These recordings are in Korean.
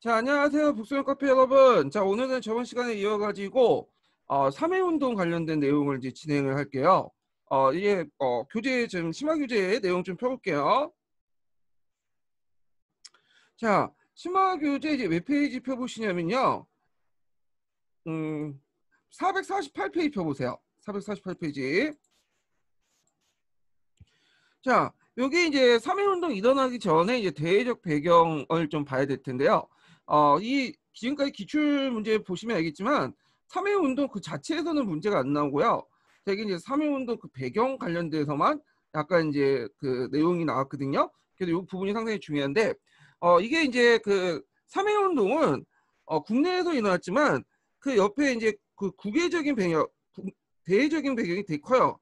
자, 안녕하세요. 북소형 카페 여러분. 자, 오늘은 저번 시간에 이어가지고 3.1운동 관련된 내용을 이제 진행을 할게요. 이게 교재 좀 심화 교재 내용 좀 펴볼게요. 자, 심화 교재 이제 몇 페이지 펴보시냐면요. 448페이지 펴보세요. 448페이지. 자, 여기 이제 3.1운동 일어나기 전에 이제 대외적 배경을 좀 봐야 될 텐데요. 이 지금까지 기출 문제 보시면 알겠지만 3.1운동 그 자체에서는 문제가 안 나오고요. 되게 이제 3.1운동 그 배경 관련돼서만 약간 이제 그 내용이 나왔거든요. 그래서 이 부분이 상당히 중요한데, 이게 이제 그 3.1운동은 국내에서 일어났지만 그 옆에 이제 그 국외적인 배경, 대외적인 배경이 되게 커요.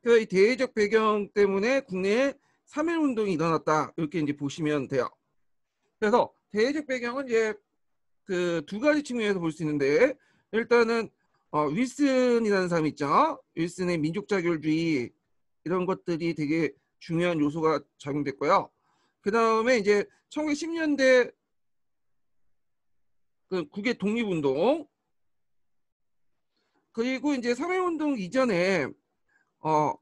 그 대외적 배경 때문에 국내에 3.1 운동이 일어났다. 이렇게 이제 보시면 돼요. 그래서 대외적 배경은 이제 그 두 가지 측면에서 볼 수 있는데, 일단은 윌슨이라는 사람 있죠. 윌슨의 민족 자결주의 이런 것들이 되게 중요한 요소가 작용됐고요. 그 다음에 이제 1910년대 그 국외 독립운동, 그리고 이제 3.1 운동 이전에 어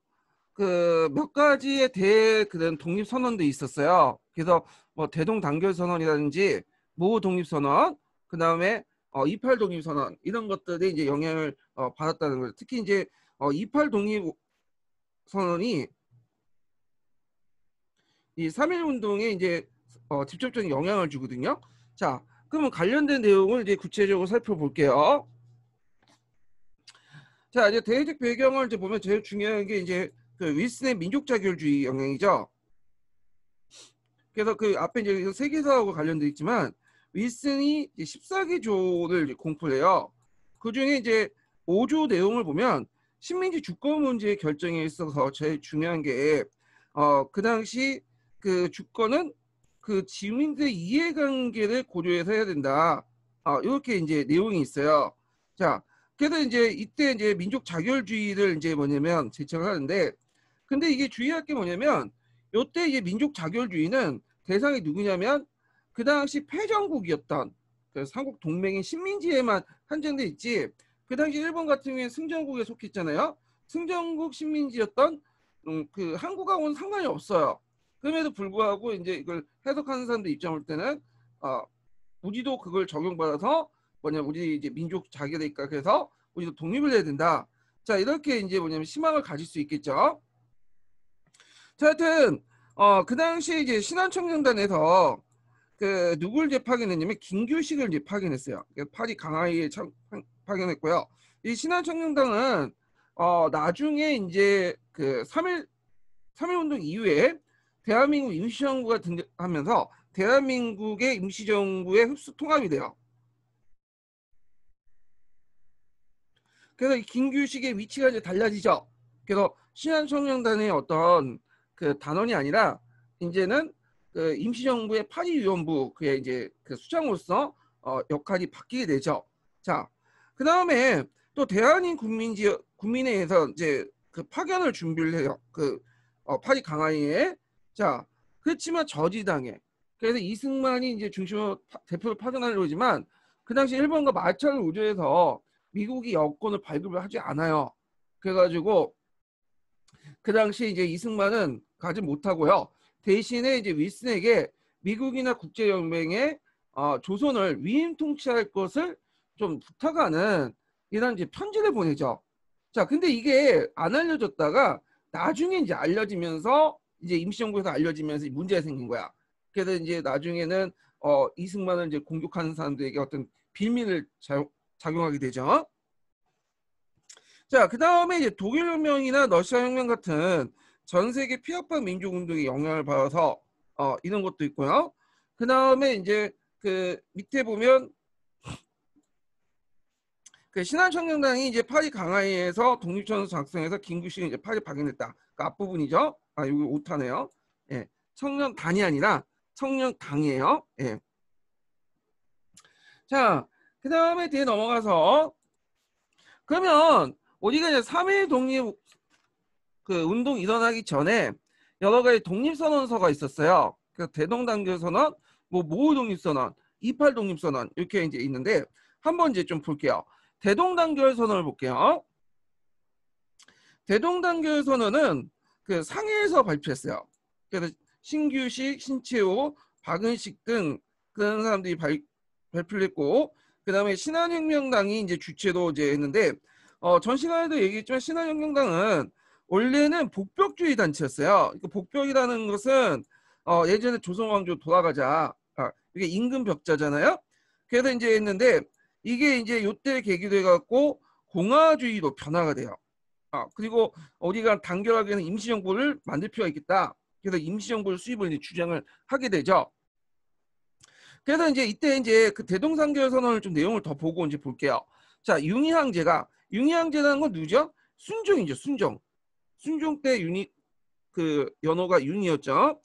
그 몇 가지의 그런 독립 선언도 있었어요. 그래서 뭐 대동 단결 선언이라든지 모 독립 선언, 그다음에 28 독립 선언 이런 것들이 이제 영향을 받았다는 거예요. 특히 이제 28 독립 선언이 이 3.1 운동에 이제 직접적인 영향을 주거든요. 자, 그러면 관련된 내용을 이제 구체적으로 살펴볼게요. 자, 이제 대외적 배경을 이제 보면 제일 중요한 게 이제 그 윌슨의 민족 자결주의 영향이죠. 그래서 그 앞에 이제 세계사하고 관련돼 있지만 윌슨이 14개조를 공포를 해요. 그 중에 이제 5조 내용을 보면 식민지 주권 문제 결정에 있어서 제일 중요한 게 그 당시 그 주권은 그 지민들의 이해관계를 고려해서 해야 된다. 이렇게 이제 내용이 있어요. 자, 그래서 이제 이때 이제 민족 자결주의를 이제 뭐냐면 제청을 하는데, 근데 이게 주의할 게 뭐냐면 요때 이제 민족 자결주의는 대상이 누구냐면 그 당시 패전국이었던 그 삼국 동맹인 식민지에만 한정돼 있지, 그 당시 일본 같은 경우에 승전국에 속했잖아요. 승전국 식민지였던 그 한국하고는 상관이 없어요. 그럼에도 불구하고 이제 이걸 해석하는 사람들 입장 볼 때는 어, 우리도 그걸 적용받아서 뭐냐면 우리 이제 민족 자결이니까 그래서 우리도 독립을 해야 된다. 자, 이렇게 이제 뭐냐면 희망을 가질 수 있겠죠. 자, 하여튼 그 당시 이제 신한청년단에서 그 누굴 이제 파견했냐면 김규식을 이제 파견했어요. 파리 강화에 파견했고요. 이 신한청년단은 나중에 이제 그 3.1 운동 이후에 대한민국 임시정부가 등장하면서 대한민국의 임시정부의 흡수 통합이 돼요. 그래서 이 김규식의 위치가 이제 달라지죠. 그래서 신한청년단의 어떤 그 단원이 아니라 이제는 그 임시정부의 파리위원부 그의 이제 그 수장으로서 역할이 바뀌게 되죠. 자, 그 다음에 또 대한인 국민회에서 이제 그 파견을 준비를 해요. 그 파리 강화에. 자, 그렇지만 저지당해. 그래서 이승만이 이제 중심으로 대표를 파견하려고 하지만 그 당시 일본과 마찰을 우려해서 미국이 여권을 발급을 하지 않아요. 그래가지고 그 당시 이제 이승만은 가지 못하고요. 대신에 이제 윌슨에게 미국이나 국제연맹에 조선을 위임 통치할 것을 좀 부탁하는 이런 이제 편지를 보내죠. 자, 근데 이게 안 알려졌다가 나중에 이제 알려지면서 이제 임시정부에서 알려지면서 문제가 생긴 거야. 그래서 이제 나중에는 이승만을 이제 공격하는 사람들에게 어떤 비밀을 작용하게 되죠. 자, 그 다음에 이제 독일혁명이나 러시아혁명 같은 전 세계 피업화 민족운동에 영향을 받아서 이런 것도 있고요. 그 다음에 이제 그 밑에 보면 그 신한청년단이 이제 파리 강화에서 독립선언 작성해서 김규식이 이제 파리 파견했다. 그 앞부분이죠. 여기 오타네요. 예, 청년단이 아니라 청년당이에요. 예. 자, 그 다음에 뒤에 넘어가서 그러면 우리가 이제 3.1 독립 그 운동 일어나기 전에 여러 가지 독립선언서가 있었어요. 그 대동단결선언, 뭐 모의 독립선언, 28 독립선언 이렇게 이제 있는데 한번 이제 좀 볼게요. 대동단결 선언을 볼게요. 대동단결 선언은 그 상해에서 발표했어요. 그래서 신규식, 신채호, 박은식 등 그런 사람들이 발표를 했고, 그 다음에 신한혁명당이 이제 주최도 이제 했는데, 전 시간에도 얘기했지만 신한혁명당은 원래는 복벽주의 단체였어요. 그러니까 복벽이라는 것은 예전에 조선왕조 돌아가자, 이게 임금 벽자잖아요. 그래서 이제 했는데 이게 이제 요때 계기도 해갖고 공화주의로 변화가 돼요. 그리고 우리가 단결하게는 임시정부를 만들 필요가 있겠다. 그래서 임시정부를 수립을 이제 주장을 하게 되죠. 그래서 이제 이때 이제 그 대동단결 선언을 좀 내용을 더 보고 이제 볼게요. 자, 융의항제라는 건 누구죠? 순종이죠, 순종. 순종 때 그 연호가 윤이었죠.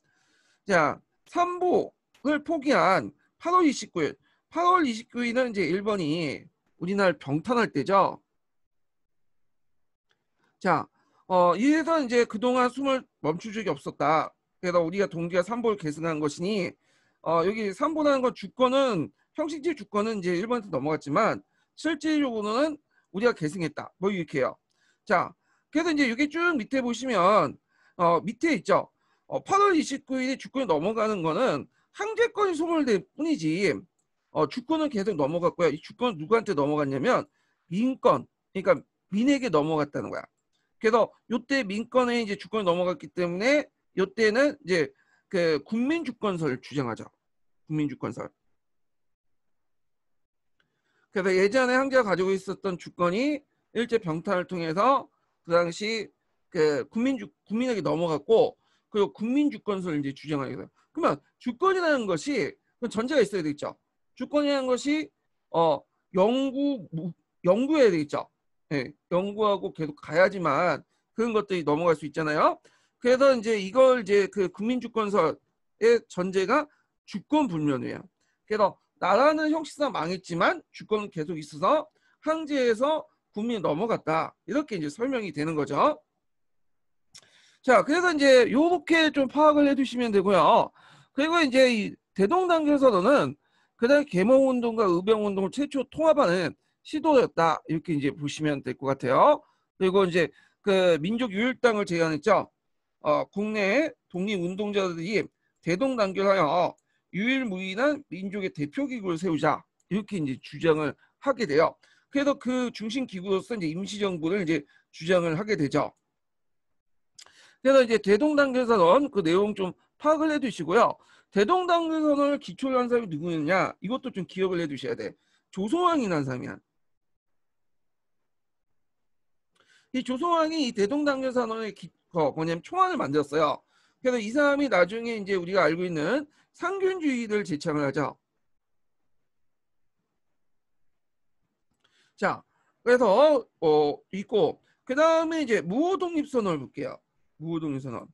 자, 삼보를 포기한 8월 29일. 8월 29일은 이제 일본이 우리나라를 병탄할 때죠. 자, 이래서 이제 그동안 숨을 멈출 적이 없었다. 그래서 우리가 동기가 삼보를 계승한 것이니, 여기 삼보라는 건 주권은, 형식적 주권은 이제 일본한테 넘어갔지만, 실질적으로는 우리가 계승했다. 뭐 이렇게 해요. 자, 그래서 이제 여기 쭉 밑에 보시면, 밑에 있죠. 8월 29일에 주권이 넘어가는 거는 항제권이 소멸될 뿐이지, 주권은 계속 넘어갔고요. 이 주권은 누구한테 넘어갔냐면, 민권, 그러니까 민에게 넘어갔다는 거야. 그래서 요때 민권에 이제 주권이 넘어갔기 때문에 요때는 이제 그 국민주권설 주장하죠. 국민주권설. 그래서 예전에 황제가 가지고 있었던 주권이 일제 병탄을 통해서 그 당시 그 국민에게 넘어갔고, 그리고 국민주권설 이제 주장하게 돼요. 그러면 주권이라는 것이 전제가 있어야 되겠죠. 주권이라는 것이 영구해야 되겠죠. 네, 연구하고 계속 가야지만 그런 것들이 넘어갈 수 있잖아요. 그래서 이제 이걸 이제 그 국민주권설의 전제가 주권 불면이에요. 그래서 나라는 형식상 망했지만 주권은 계속 있어서 황제에서 국민이 넘어갔다. 이렇게 이제 설명이 되는 거죠. 자, 그래서 이제 요렇게 좀 파악을 해두시면 되고요. 그리고 이제 이 대동단결 선언은 그다음 계몽운동과 의병운동을 최초 통합하는 시도였다. 이렇게 이제 보시면 될 것 같아요. 그리고 이제 그 민족유일당을 제안했죠. 국내 독립운동자들이 대동단결하여 유일무이한 민족의 대표기구를 세우자. 이렇게 이제 주장을 하게 돼요. 그래서 그 중심 기구로서 이제 임시정부를 이제 주장을 하게 되죠. 그래서 이제 대동단결 선언 그 내용 좀 파악을 해두시고요. 대동단결 선언을 기초로 한 사람이 누구였냐? 이것도 좀 기억을 해두셔야 돼. 조성왕이라는 사람이야. 이 조성왕이 이 대동단결 선언의 뭐냐면 총안을 만들었어요. 그래서 이 사람이 나중에 이제 우리가 알고 있는 상균주의를 제창을 하죠. 자, 그래서 있고 그 다음에 이제 무호독립선언을 볼게요. 무호독립선언.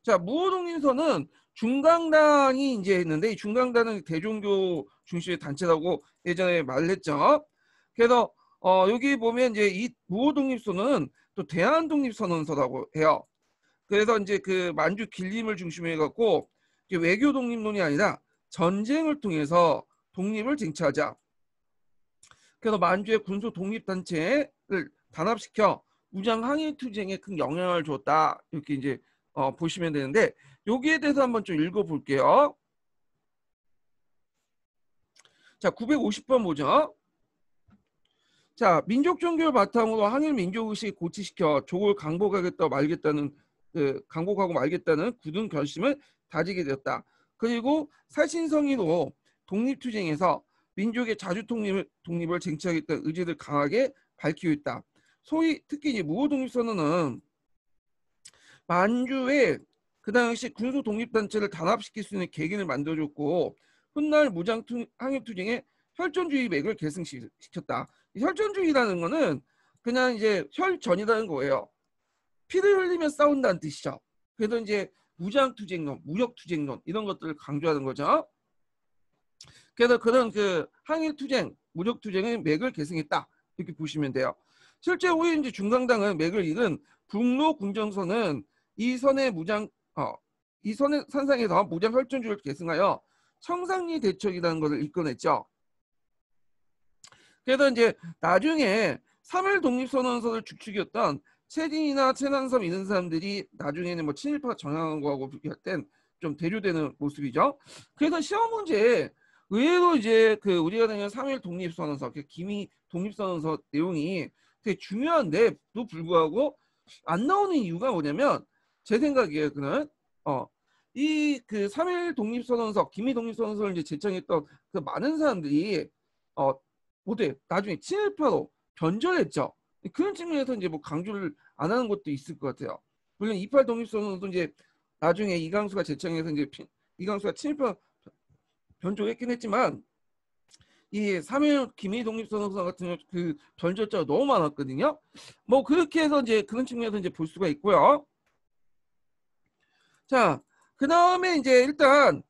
자, 무호독립선언은 중강단이 이제 했는데 이 중강단은 대종교 중심의 단체라고 예전에 말했죠. 그래서 여기 보면 이제 이 무호독립선언은 또 대한독립선언서라고 해요. 그래서 이제 그 만주 길림을 중심으로 해갖고 외교 독립론이 아니라 전쟁을 통해서 독립을 쟁취하자. 그래서 만주의 군소 독립단체를 단합시켜 무장 항일 투쟁에 큰 영향을 줬다. 이렇게 이제 보시면 되는데 여기에 대해서 한번 좀 읽어볼게요. 자, 950번 보죠. 자, 민족 종교를 바탕으로 항일 민족의식을 고취시켜 조국을 강복하겠다 말겠다는 강복하고 말겠다는 굳은 결심을 다지게 되었다. 그리고 살신성의로 독립투쟁에서 민족의 자주 독립을 쟁취하겠다는 의지를 강하게 밝히고 있다. 소위 특히 이제 무호독립선언은 만주에 그 당시 군소 독립단체를 단합시킬 수 있는 계기를 만들어줬고 훗날 무장 항일투쟁에 혈전주의 맥을 계승시켰다. 혈전주의라는 거는 그냥 이제 혈전이라는 거예요. 피를 흘리며 싸운다는 뜻이죠. 그래서 이제 무장투쟁론, 무력투쟁론 이런 것들을 강조하는 거죠. 그래서 그런 그 항일투쟁, 무력투쟁의 맥을 계승했다. 이렇게 보시면 돼요. 실제 후에 이제 중강당은 맥을 잃은 북로 궁정선은 이 선의 산상에서 무장 혈전주를 계승하여 청산리 대첩이라는 것을 이끌어냈죠. 그래서 이제 나중에 3.1 독립선언서를 주축이었던 최진이나 최난섭 이런 사람들이 나중에는 뭐 친일파 정향한 거하고 비교할 땐 좀 대류되는 모습이죠. 그래서 시험 문제에 의외로 이제 그 우리가 되는 3.1 독립선언서, 기미 독립선언서 내용이 되게 중요한데도 불구하고 안 나오는 이유가 뭐냐면 제 생각이에요. 그는 이 그 3.1 독립선언서, 기미 독립선언서를 이제 제청했던 그 많은 사람들이 모두 나중에 친일파로 변절했죠. 그런 측면에서 이제 뭐 강조를 안 하는 것도 있을 것 같아요. 물론 28 독립선언도 이제 나중에 이강수가 제청해서 이제 이강수가 친일파 변조했긴 했지만 이 3.1 기미 독립선언서 같은 경우 그 변절자가 너무 많았거든요. 뭐 그렇게 해서 이제 그런 측면에서 이제 볼 수가 있고요. 자, 그 다음에 이제 일단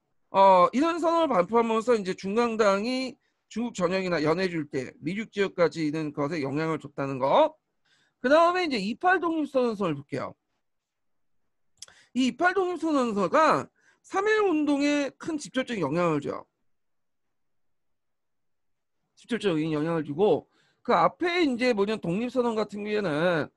이런 선언을 발표하면서 이제 중앙당이 중국 전역이나 연해줄 때 미국 지역까지 있는 것에 영향을 줬다는 거. 그 다음에 이제 28 독립선언서를 볼게요. 이 28 독립선언서가 3.1 운동에 큰 직접적인 영향을 줘요. 직접적인 영향을 주고 그 앞에 이제 뭐냐 독립선언 같은 경우에는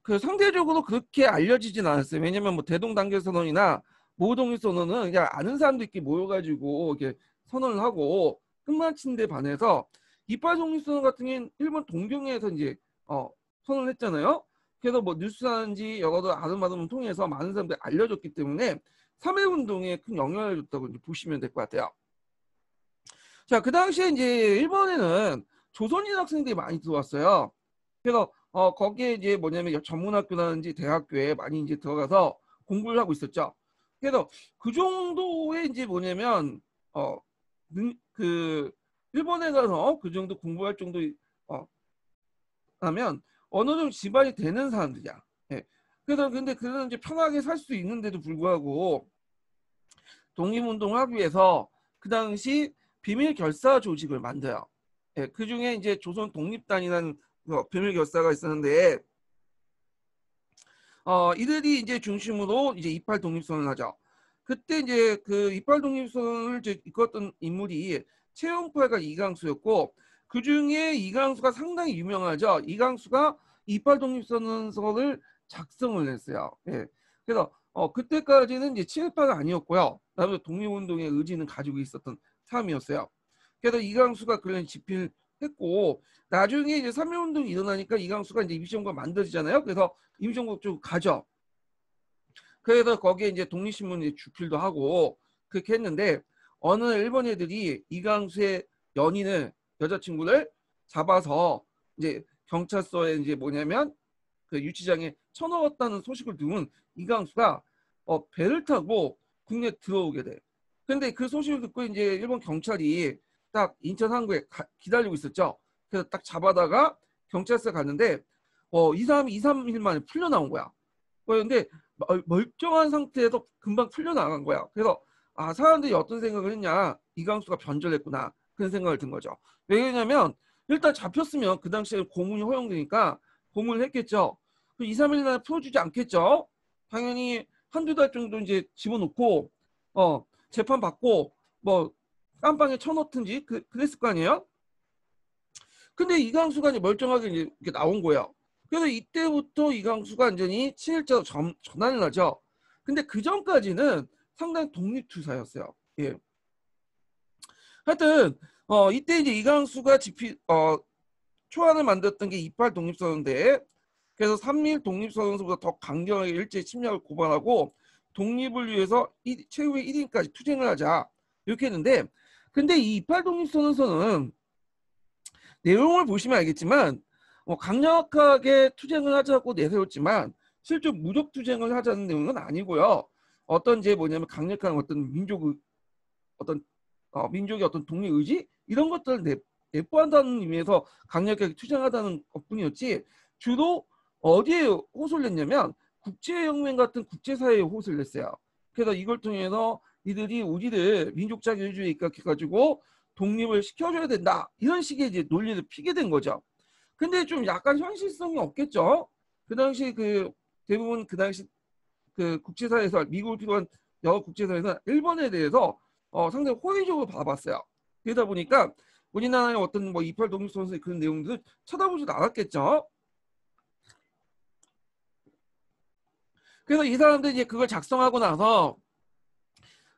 그 상대적으로 그렇게 알려지진 않았어요. 왜냐면 뭐 대동단계선언이나 모독립선언은 그냥 아는 사람들끼리 모여가지고 이렇게 선언을 하고 끝마친 데 반해서 28 독립선언 같은 경우는 일본 동경에서 이제 선언을 했잖아요. 그래서 뭐 뉴스라든지 여러 아는 마음을 통해서 많은 사람들이 알려졌기 때문에 3.1 운동에 큰 영향을 줬다고 이제 보시면 될 것 같아요. 자, 그 당시에 이제 일본에는 조선인 학생들이 많이 들어왔어요. 그래서 거기에 이제 뭐냐면 전문학교라든지 대학교에 많이 이제 들어가서 공부를 하고 있었죠. 그래서 그 정도의 이제 뭐냐면 그 일본에 가서 그 정도 공부할 정도 하면 어느 정도 지발이 되는 사람들이야. 예. 그래서 근데 그런 이제 편하게 살 수 있는데도 불구하고 독립운동을 하기 위해서 그 당시 비밀 결사 조직을 만들어요. 예. 그 중에 이제 조선 독립단이라는 비밀 결사가 있었는데 이들이 이제 중심으로 이제 28 독립선언을 하죠. 그때 이제 그 28 독립선언을 이끌었던 인물이 최용팔과 이강수였고 그 중에 이강수가 상당히 유명하죠. 이강수가 28 독립선언서를 작성을 했어요. 예. 그래서 그때까지는 이제 친일파가 아니었고요. 나도 독립운동의 의지는 가지고 있었던 사람이었어요. 그래서 이강수가 그런 집필했고 나중에 이제 3.1 운동이 일어나니까 이강수가 이제 임시정부가 만들어지잖아요. 그래서 임시정부 쪽 가죠. 그래서 거기에 이제 독립신문 주필도 하고 그렇게 했는데 어느 일본 애들이 이강수의 연인을 여자친구를 잡아서 이제 경찰서에 이제 뭐냐면 그 유치장에 쳐넣었다는 소식을 들은 이강수가 배를 타고 국내에 들어오게 돼. 근데 그 소식을 듣고 이제 일본 경찰이 딱 인천 항구에 기다리고 있었죠. 그래서 딱 잡아다가 경찰서에 갔는데 이 사람이 2, 3일 만에 풀려 나온 거야. 그런데 멀쩡한 상태에서 금방 풀려 나간 거야. 그래서 사람들이 어떤 생각을 했냐, 이강수가 변절했구나 그런 생각을 든 거죠. 왜냐면 일단 잡혔으면 그 당시에 고문이 허용되니까 고문을 했겠죠. 2, 3일 만에 풀어주지 않겠죠. 당연히 한두 달 정도 이제 집어넣고 재판 받고 뭐 깜빵에 쳐넣든지 그랬을 거 아니에요. 근데 이강수가 이제 멀쩡하게 이제 이렇게 나온 거예요. 그래서 이때부터 이강수가 완전히 친일자로 전환을 하죠. 근데 그 전까지는 상당히 독립투사였어요. 예. 하여튼 이때 이제 이강수가 초안을 만들었던 게 28 독립선언인데 그래서 3.1 독립선언서보다 더 강경하게 일제 침략을 고발하고 독립을 위해서 최후의 1인까지 투쟁을 하자 이렇게 했는데 근데 이 28 독립선언서는 내용을 보시면 알겠지만 강력하게 투쟁을 하자고 내세웠지만 실제 무력 투쟁을 하자는 내용은 아니고요. 어떤 이제 뭐냐면 강력한 어떤 민족의 독립 의지 이런 것들을 내포한다는 의미에서 강력하게 투쟁하다는 것뿐이었지 주로 어디에 호소를 냈냐면 국제혁명 같은 국제사회에 호소를 냈어요. 그래서 이걸 통해서 이들이 우리를 민족 자유주의에 입각해가지고 독립을 시켜줘야 된다 이런 식의 이제 논리를 피게 된 거죠. 근데 좀 약간 현실성이 없겠죠. 그 당시 대부분 그 당시 그 국제사회에서 미국을 비롯한 여러 국제사회에서 일본에 대해서 상당히 호의적으로 봐봤어요. 그러다 보니까 우리나라의 어떤 뭐 이팔 독립선언의 그런 내용들을 쳐다보지도 않았겠죠. 그래서 이 사람들이 이제 그걸 작성하고 나서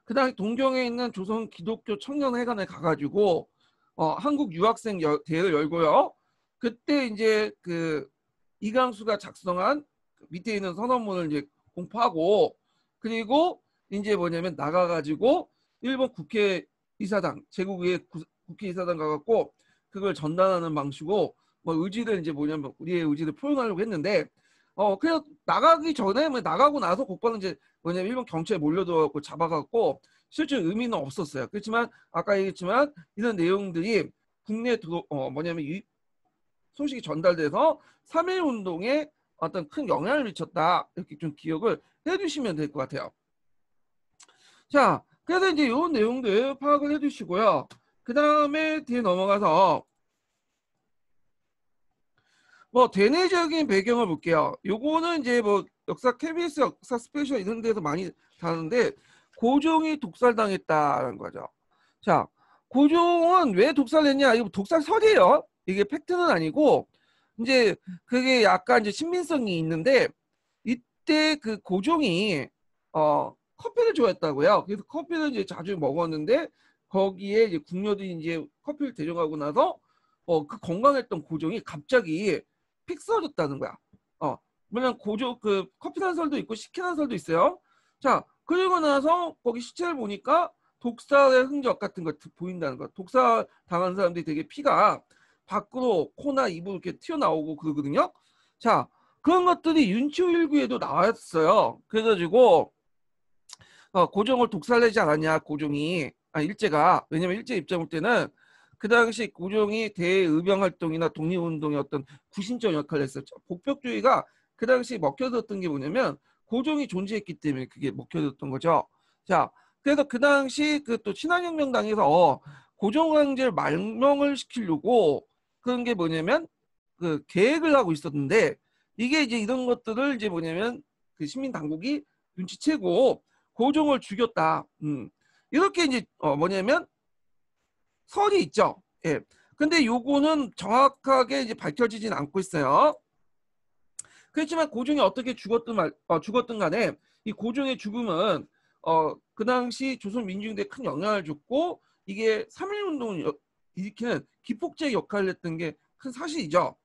그다음에 동경에 있는 조선 기독교 청년회관에 가가지고 한국 유학생 대회를 열고요. 그때 이제 그 이강수가 작성한 밑에 있는 선언문을 이제 공포하고, 그리고 이제 뭐냐면 나가가지고 일본 국회의사당, 제국의 국회의사당 가갖고 그걸 전달하는 방식으로 뭐 의지를 이제 뭐냐면 우리의 의지를 표현하려고 했는데, 그냥 나가기 전에 뭐 나가고 나서 곧바로 이제 뭐냐면 일본 경찰에 몰려들어갖고 잡아갖고 실제 의미는 없었어요. 그렇지만 아까 얘기했지만 이런 내용들이 국내 뭐냐면 소식이 전달돼서 3.1 운동에 어떤 큰 영향을 미쳤다, 이렇게 좀 기억을 해두시면 될 것 같아요. 자, 그래서 이제 이런 내용들 파악을 해두시고요. 그 다음에 뒤에 넘어가서 뭐 대내적인 배경을 볼게요. 요거는 이제 뭐 역사 KBS 역사 스페셜 이런 데서 많이 다루는데, 고종이 독살당했다는 거죠. 자, 고종은 왜 독살했냐? 이거 독살설이에요. 이게 팩트는 아니고 이제 그게 약간 이제 신빙성이 있는데, 이때 그 고종이 커피를 좋아했다고요. 그래서 커피를 이제 자주 먹었는데 거기에 이제 궁녀들이 이제 커피를 대접하고 나서 그 건강했던 고종이 갑자기 픽 쓰러졌다는 거야. 물론 고종 그 커피 단설도 있고 식혜 단설도 있어요. 자, 그리고 나서 거기 시체를 보니까 독살의 흔적 같은 거 보인다는 거야. 독살 당한 사람들이 되게 피가 밖으로 코나 입으로 이렇게 튀어나오고 그러거든요. 자, 그런 것들이 윤치호 일기에도 나왔어요. 그래가지고 고종을 독살내지 않았냐, 고종이. 일제가. 왜냐면 일제 입장 볼 때는 그 당시 고종이 대의병 활동이나 독립운동의 어떤 구심점 역할을 했었죠. 복벽주의가 그 당시 먹혀들었던 게 뭐냐면 고종이 존재했기 때문에 그게 먹혀들었던 거죠. 자, 그래서 그 당시 그 또 신한혁명당에서 고종 황제를 말명을 시키려고 그런 게 뭐냐면 그 계획을 하고 있었는데, 이게 이제 이런 것들을 이제 뭐냐면 그 시민 당국이 눈치채고 고종을 죽였다. 이렇게 이제 뭐냐면 설이 있죠. 예. 근데 요거는 정확하게 이제 밝혀지진 않고 있어요. 그렇지만 고종이 어떻게 죽었든 간에 이 고종의 죽음은 그 당시 조선민중대에 큰 영향을 줬고, 이게 3.1 운동을 일으키는 기폭제 역할을 했던 게 큰 사실이죠.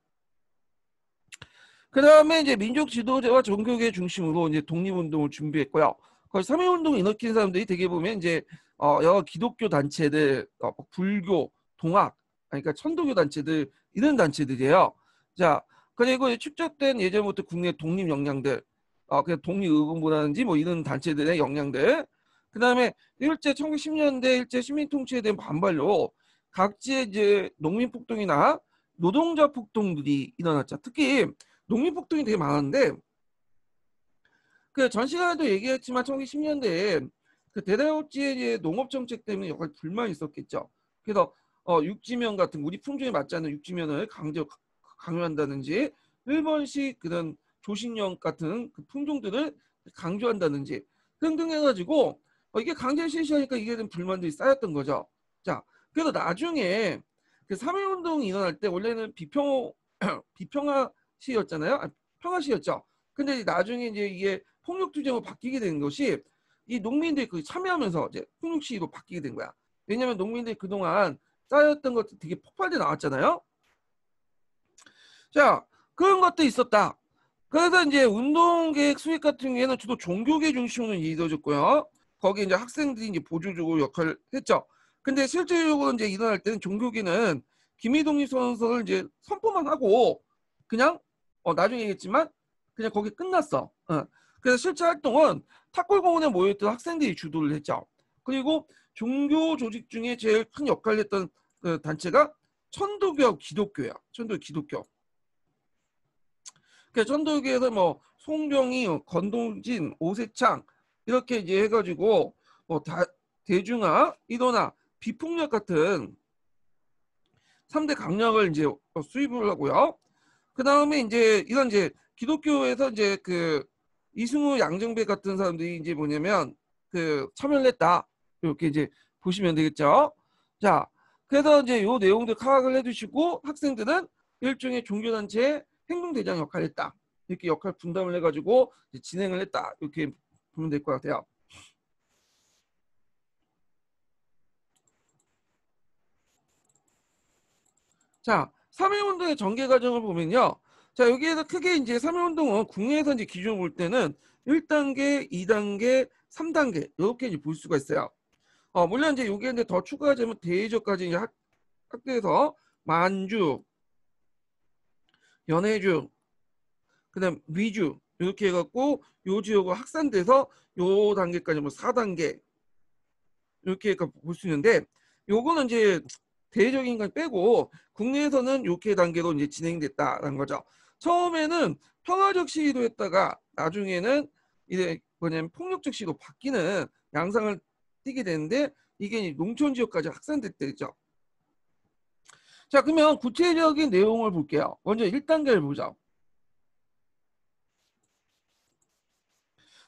그 다음에 이제 민족 지도자와 종교계 중심으로 이제 독립운동을 준비했고요. 거기 3.1 운동을 일으킨 사람들이 되게 보면 이제 여러 기독교 단체들, 불교, 동학, 그러니까 천도교 단체들, 이런 단체들이에요. 자, 그리고 축적된 예전부터 국내 독립 역량들, 그냥 독립의공부라든지 뭐 이런 단체들의 역량들. 그 다음에 1910년대 일제 식민통치에 대한 반발로 각지의 이제 농민폭동이나 노동자 폭동들이 일어났죠. 특히 농민폭동이 되게 많았는데, 그 전 시간에도 얘기했지만 1910년대에 그 대다우지의 농업 정책 때문에 여러 불만이 있었겠죠. 그래서 육지면 같은 우리 품종에 맞지 않는 육지면을 강요한다든지, 일본식 그런 조신령 같은 그 품종들을 강조한다든지 등등 해가지고 이게 강제 실시하니까 이게 된 불만들이 쌓였던 거죠. 자, 그래서 나중에 그 3.1 운동이 일어날 때 원래는 비평화시였잖아요. 평화시였죠. 근데 나중에 이제 이게 폭력투쟁으로 바뀌게 된 것이 이 농민들이 그 참여하면서 이제 폭력시위로 바뀌게 된 거야. 왜냐면 농민들이 그동안 쌓였던 것들 되게 폭발돼 나왔잖아요. 자, 그런 것도 있었다. 그래서 이제 운동계획 수립 같은 경우에는 주로 종교계 중심으로 이루어졌고요. 거기에 이제 학생들이 이제 보조적으로 역할을 했죠. 근데 실질적으로 이제 일어날 때는 종교계는 기미독립선언서를 이제 선포만 하고 그냥 나중에 얘기했지만 그냥 거기 끝났어. 그래서 실제 활동은 탁골공원에 모여있던 학생들이 주도를 했죠. 그리고 종교 조직 중에 제일 큰 역할을 했던 그 단체가 천도교 기독교야. 천도교 기독교. 그 천도교에서 뭐 송병희, 건동진, 오세창 이렇게 이제 해가지고 뭐 대중화, 일원화, 비폭력 같은 3대 강령을 이제 수립을 하고요. 그 다음에 이제 이런 이제 기독교에서 이제 그 이승우, 양정배 같은 사람들이 이제 뭐냐면 그 참여를 했다. 이렇게 이제 보시면 되겠죠. 자, 그래서 이제 요 내용들 파악을 해두시고 학생들은 일종의 종교단체의 행동대장 역할을 했다. 이렇게 역할 분담을 해가지고 진행을 했다. 이렇게 보면 될 것 같아요. 자, 3.1운동의 전개 과정을 보면요. 자, 여기에서 크게 이제 3.1운동은 국내에서 이제 기준을 볼 때는 1단계, 2단계, 3단계 이렇게 이제 볼 수가 있어요. 물론 이제 여기에 이제 더 추가하자면 대의적까지 이제 학교에서 만주, 연해주, 그다음 위주 이렇게 해갖고 요 지역으로 확산돼서 요 단계까지 뭐 4단계 이렇게 볼 수 있는데 요거는 이제 대외적인 걸 빼고 국내에서는 이렇게 단계로 이제 진행됐다라는 거죠. 처음에는 평화적 시위도했다가 나중에는 이제 뭐냐면 폭력적 시위로 바뀌는 양상을 띠게 되는데 이게 농촌 지역까지 확산됐대죠. 자, 그러면 구체적인 내용을 볼게요. 먼저 1단계를 보자.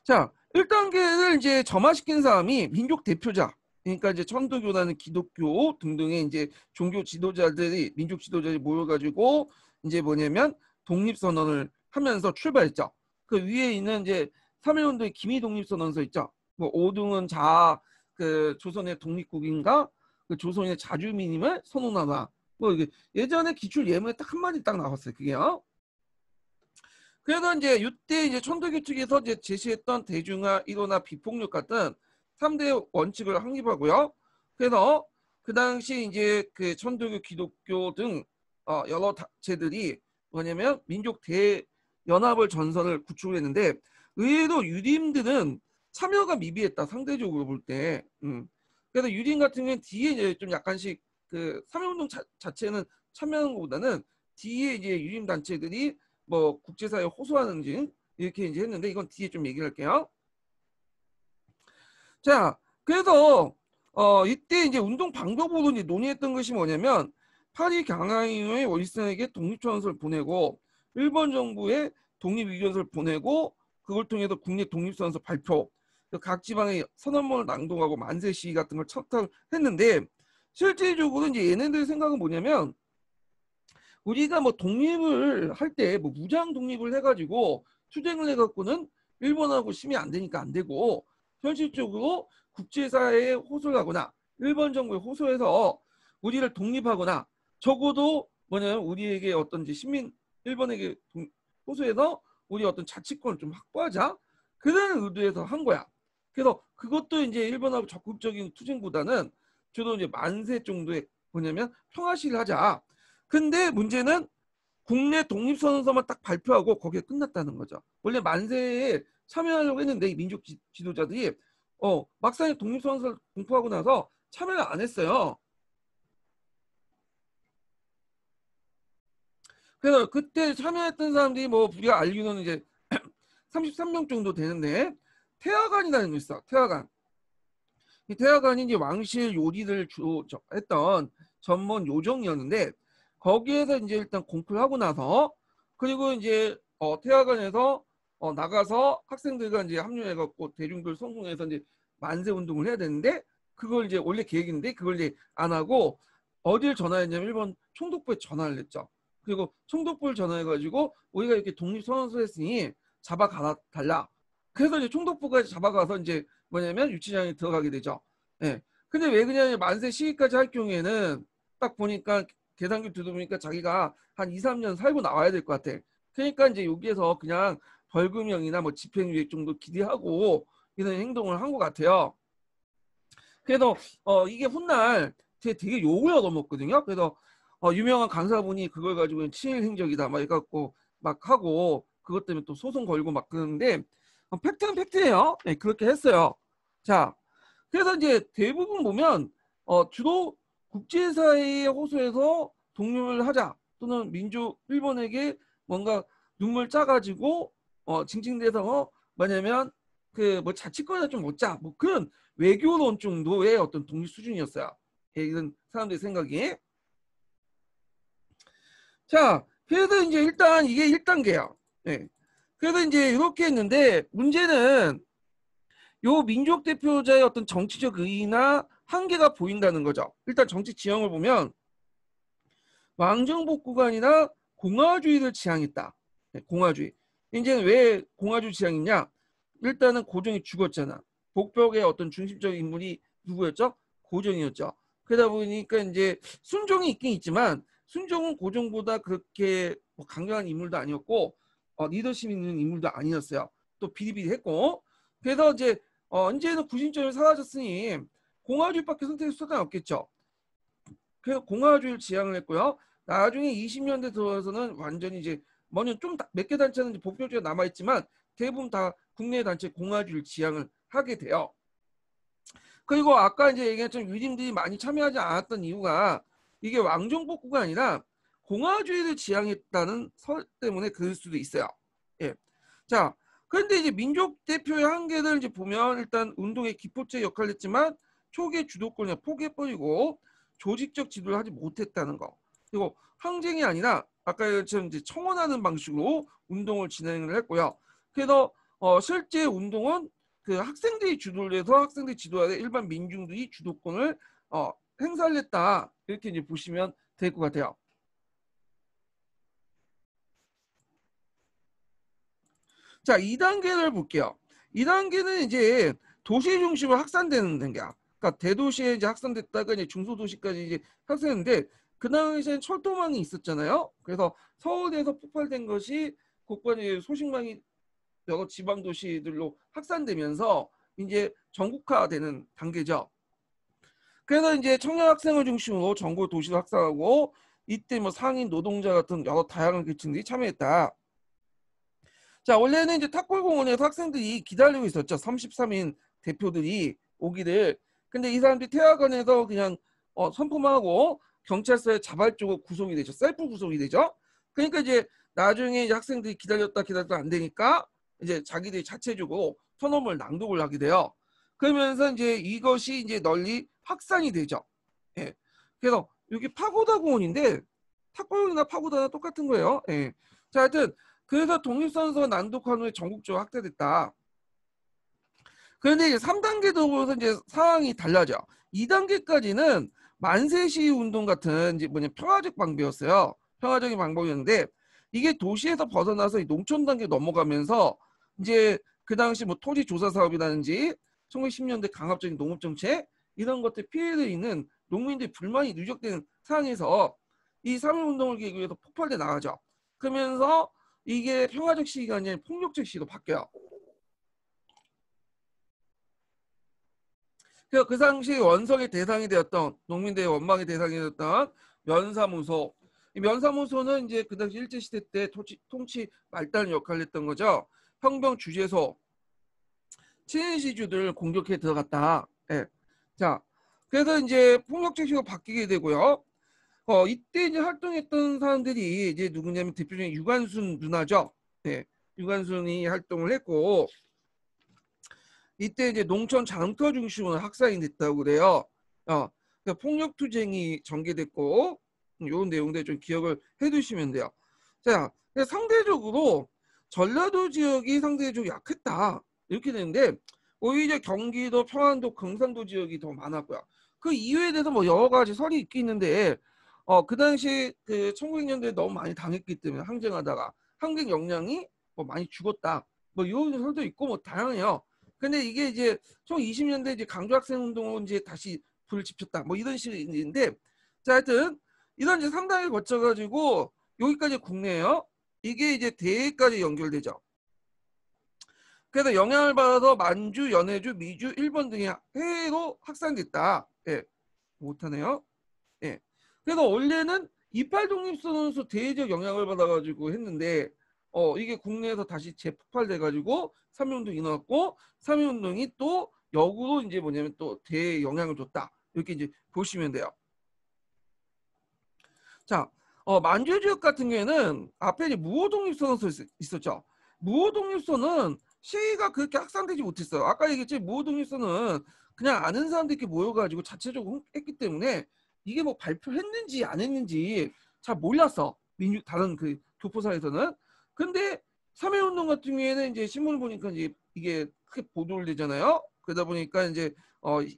자, 1단계를 이제 점화시킨 사람이 민족 대표자. 그러니까 이제 천도교라는 기독교 등등의 이제 종교 지도자들이 민족 지도자들이 모여가지고 이제 뭐냐면 독립선언을 하면서 출발했죠. 그 위에 있는 이제 3.1운동의 기미 독립선언서 있죠. 뭐 오등은 그 조선의 독립국인가 그 조선의 자주민임을 선언하다. 뭐 이게 예전에 기출 예문에 딱 한마디 딱 나왔어요. 그게요. 그래서 이제 이때 이제 천도교 측에서 이제 제시했던 대중화, 일원화, 비폭력 같은 3대 원칙을 확립하고요. 그래서 그 당시 이제 그 천도교, 기독교 등 여러 단체들이 뭐냐면 민족 대연합을 전선을 구축했는데 의외로 유림들은 참여가 미비했다. 상대적으로 볼 때. 그래서 유림 같은 경우는 뒤에 이제 좀 약간씩 그 3.1운동 자체는 참여하는 것보다는 뒤에 이제 유림 단체들이 뭐 국제사회에 호소하는지 이렇게 이제 했는데 이건 뒤에 좀 얘기를 할게요. 자, 그래서 이때 이제 운동 방법으로 이제 논의했던 것이 뭐냐면 파리 강화인의 월슨에게 독립청원서를 보내고 일본 정부에 독립의견서를 보내고 그걸 통해서 국내 독립선언서 발표, 각 지방의 선언문을 낭독하고 만세 시위 같은 걸 척탁했는데 실질적으로 이제 얘네들 생각은 뭐냐면 우리가 뭐 독립을 할 때 뭐 무장 독립을 해가지고 투쟁을 해갖고는 일본하고 심이 안 되니까 안 되고 현실적으로 국제사회에 호소를 하거나 일본 정부에 호소해서 우리를 독립하거나 적어도 뭐냐면 우리에게 어떤 시민 일본에게 호소해서 우리 어떤 자치권을 좀 확보하자 그런 의도에서 한 거야. 그래서 그것도 이제 일본하고 적극적인 투쟁보다는 주로 이제 만세 정도의 뭐냐면 평화 시위를 하자. 근데 문제는 국내 독립선언서만 딱 발표하고 거기에 끝났다는 거죠. 원래 만세에 참여하려고 했는데 이 민족 지도자들이 막상 독립선언서를 공포하고 나서 참여를 안 했어요. 그래서 그때 참여했던 사람들이 뭐 우리가 알기로는 이제 33명 정도 되는데 태화관이라는 게 있어. 태화관. 이 태화관이 이제 왕실 요리를 주로 했던 전문 요정이었는데 거기에서 이제 일단 공부를 하고 나서 그리고 이제 태화관에서 나가서 학생들과 이제 합류해갖고 대중들 성공해서 이제 만세 운동을 해야 되는데 그걸 이제 원래 계획인데 그걸 이제 안 하고 어딜 전화했냐면 일본 총독부에 전화를 했죠. 그리고 총독부를 전화해가지고 우리가 이렇게 독립선언서 했으니 잡아가 달라. 그래서 이제 총독부까지 잡아가서 이제 뭐냐면 유치장에 들어가게 되죠. 예. 근데 왜 그냥 만세 시위까지 할 경우에는 딱 보니까 계산기 들어보니까 자기가 한 2, 3년 살고 나와야 될 것 같아. 그러니까 이제 여기에서 그냥 벌금형이나 뭐 집행유예 정도 기대하고 이런 행동을 한 것 같아요. 그래서 이게 훗날 되게 욕을 얻어먹거든요. 그래서 유명한 강사분이 그걸 가지고 친일 행적이다 막 해갖고 막 하고 그것 때문에 또 소송 걸고 막 그러는데 팩트는 팩트예요. 네, 그렇게 했어요. 자, 그래서 이제 대부분 보면 주로 국제사회에 호소해서 독립을 하자 또는 민족 일본에게 뭔가 눈물 짜가지고 징징대서 뭐냐면 그 뭐 자치권을 좀 얻자 뭐 그런 외교론 정도의 어떤 독립 수준이었어요. 이런 사람들의 생각이. 자, 그래서 이제 일단 이게 1단계야. 네. 그래서 이제 이렇게 했는데 문제는 요 민족 대표자의 어떤 정치적 의의나 한계가 보인다는 거죠. 일단 정치 지형을 보면 왕정복구가 아니라 공화주의를 지향했다. 공화주의. 이제는 왜 공화주의 지향이냐? 일단은 고종이 죽었잖아. 복벽의 어떤 중심적인 인물이 누구였죠? 고종이었죠. 그러다 보니까 이제 순종이 있긴 있지만 순종은 고종보다 그렇게 뭐 강경한 인물도 아니었고 리더십 있는 인물도 아니었어요. 또 비리비리했고 그래서 이제는 구심점이 사라졌으니 공화주의밖에 선택의 수단이 없겠죠. 그래서 공화주의를 지향을 했고요. 나중에 20년대 들어서는 완전히 이제 뭐냐 좀 몇 개 단체는 복병주의가 남아 있지만 대부분 다 국내 단체 공화주의를 지향을 하게 돼요. 그리고 아까 이제 얘기했던 유림들이 많이 참여하지 않았던 이유가 이게 왕정복구가 아니라 공화주의를 지향했다는 설 때문에 그럴 수도 있어요. 예. 자, 그런데 이제 민족 대표의 한계를 이제 보면 일단 운동의 기포체 역할을 했지만 초기의 주도권을 포기해버리고 조직적 지도를 하지 못했다는 거. 그리고 항쟁이 아니라 아까처럼 이제 청원하는 방식으로 운동을 진행을 했고요. 그래서 실제 운동은 그 학생들이 주도를 해서 학생들이 지도하되 일반 민중들이 주도권을 행사를 했다. 이렇게 이제 보시면 될 것 같아요. 자, 2단계를 볼게요. 2단계는 이제 도시 중심으로 확산되는 단계야. 그러니까 대도시에 이제 확산됐다가 이제 중소도시까지 이제 확산했는데 그 당시에는 철도망이 있었잖아요. 그래서 서울에서 폭발된 것이 곧바로 소식망이 여러 지방 도시들로 확산되면서 이제 전국화되는 단계죠. 그래서 이제 청년 학생을 중심으로 전국 도시를 확산하고 이때 뭐 상인 노동자 같은 여러 다양한 계층들이 참여했다. 자, 원래는 이제 탑골공원에서 학생들이 기다리고 있었죠. 33인 대표들이 오기를. 근데 이 사람들이 태화관에서 그냥 선포만 하고 경찰서에 자발적으로 구속이 되죠. 셀프 구속이 되죠. 그러니까 이제 나중에 이제 학생들이 기다렸다 안 되니까 이제 자기들이 자체적으로 선언을 낭독을 하게 돼요. 그러면서 이제 이것이 이제 널리 확산이 되죠. 예. 그래서 여기 파고다 공원인데 탑골공원이나 파고다나 똑같은 거예요. 예. 자, 하여튼 그래서 독립선서 난독한 후에 전국적으로 확대됐다. 그런데 이제 3단계 도구에서 이제 상황이 달라져. 2단계까지는 만세시위 운동 같은 이제 평화적 방법이었어요. 평화적인 방법이었는데 이게 도시에서 벗어나서 농촌 단계 넘어가면서 이제 그 당시 뭐 토지 조사 사업이라든지 1910년대 강압적인 농업 정책 이런 것들 피해를 입는 농민들 불만이 누적되는 상황에서 이 3.1 운동을 계기로 해서 폭발돼 나가죠. 그러면서 이게 평화적 시기가 아니라 폭력적 시기로 바뀌어요. 그래서 그 당시 원성의 대상이 되었던 농민들의 원망의 대상이 되었던 면사무소. 이 면사무소는 이제 그 당시 일제시대 때 통치 말단 역할을 했던 거죠. 형병 주재소, 친인시주들을 공격해 들어갔다. 예. 자, 그래서 이제 폭력적 시기로 바뀌게 되고요. 이때 이제 활동했던 사람들이 이제 누구냐면 대표적인 유관순 누나죠. 네, 유관순이 활동을 했고 이때 이제 농촌 장터 중심으로 확산이 됐다고 그래요. 그러니까 폭력투쟁이 전개됐고 이런 내용들 좀 기억을 해두시면 돼요. 자, 상대적으로 전라도 지역이 상대적으로 약했다 이렇게 되는데 오히려 경기도, 평안도, 경상도 지역이 더 많았고요. 그 이유에 대해서 뭐 여러 가지 설이 있긴 있는데 그 당시 그 1900년대에 너무 많이 당했기 때문에 항쟁하다가 항쟁 역량이 뭐 많이 죽었다. 뭐 이런 설도 있고 뭐 다양해요. 근데 이게 이제 1920년대 이제 강조 학생 운동을 이제 다시 불을 지폈다. 뭐 이런 식인데 자, 하여튼 이런 이제 3단계 거쳐가지고 여기까지 국내예요. 이게 이제 대회까지 연결되죠. 그래서 영향을 받아서 만주, 연해주, 미주, 일본 등의 해외로 확산됐다. 예, 못하네요. 예. 그래서 원래는 이팔 독립선언서 대외적 영향을 받아가지고 했는데 이게 국내에서 다시 재폭발돼가지고 3.1운동이 일어났고 3.1운동이 또 역으로 이제 뭐냐면 또 대 영향을 줬다. 이렇게 이제 보시면 돼요. 자, 만주 지역 같은 경우에는 앞에 이제 무호 독립선언서 있었죠. 무호 독립선은 시위가 그렇게 확산되지 못했어요. 아까 얘기했지 무호 독립선은 그냥 아는 사람들끼리 모여가지고 자체적으로 했기 때문에 이게 뭐 발표했는지 안 했는지 잘 몰랐어. 다른 그 교포사에서는. 근데 3.1운동 같은 경우에는 이제 신문을 보니까 이제 이게 크게 보도를 되잖아요. 그러다 보니까 이제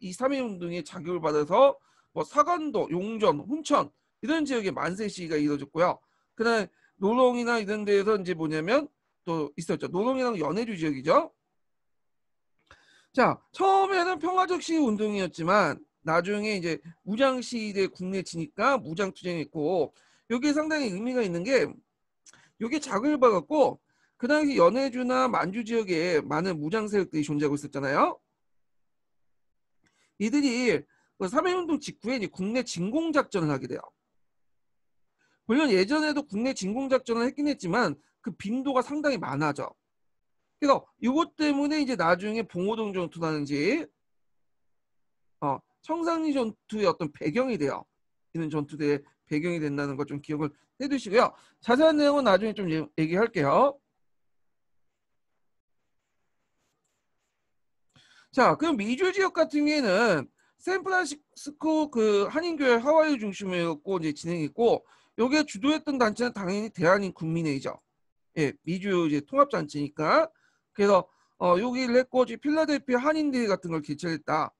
이 3.1 운동에 자극을 받아서 뭐 사간도, 용전, 훈천 이런 지역에 만세 시위가 이루어졌고요. 그다음에 노롱이나 이런 데에서 이제 뭐냐면 또 있었죠. 노롱이랑 연해주 지역이죠. 자, 처음에는 평화적 시위 운동이었지만 나중에 이제 무장 시위대 국내 치니까 무장 투쟁했고, 여기에 상당히 의미가 있는 게 여기에 자극을 받았고, 그 당시 연해주나 만주 지역에 많은 무장 세력들이 존재하고 있었잖아요. 이들이 그 3.1 운동 직후에 이제 국내 진공 작전을 하게 돼요. 물론 예전에도 국내 진공 작전을 했긴 했지만 그 빈도가 상당히 많아져. 그래서 이것 때문에 이제 나중에 봉오동 전투라든지 청산리 전투의 어떤 배경이 돼요. 이런 전투대의 배경이 된다는 것 좀 기억을 해두시고요. 자세한 내용은 나중에 좀 얘기할게요. 자, 그럼 미주 지역 같은 경우에는 샌프란시스코 그 한인교회 하와이 중심이었고 이제 진행했고, 여기에 주도했던 단체는 당연히 대한민국민회의죠. 예, 미주 이제 통합단체니까. 그래서 여기를 했고 필라델피아 한인대회 같은 걸 개최했다.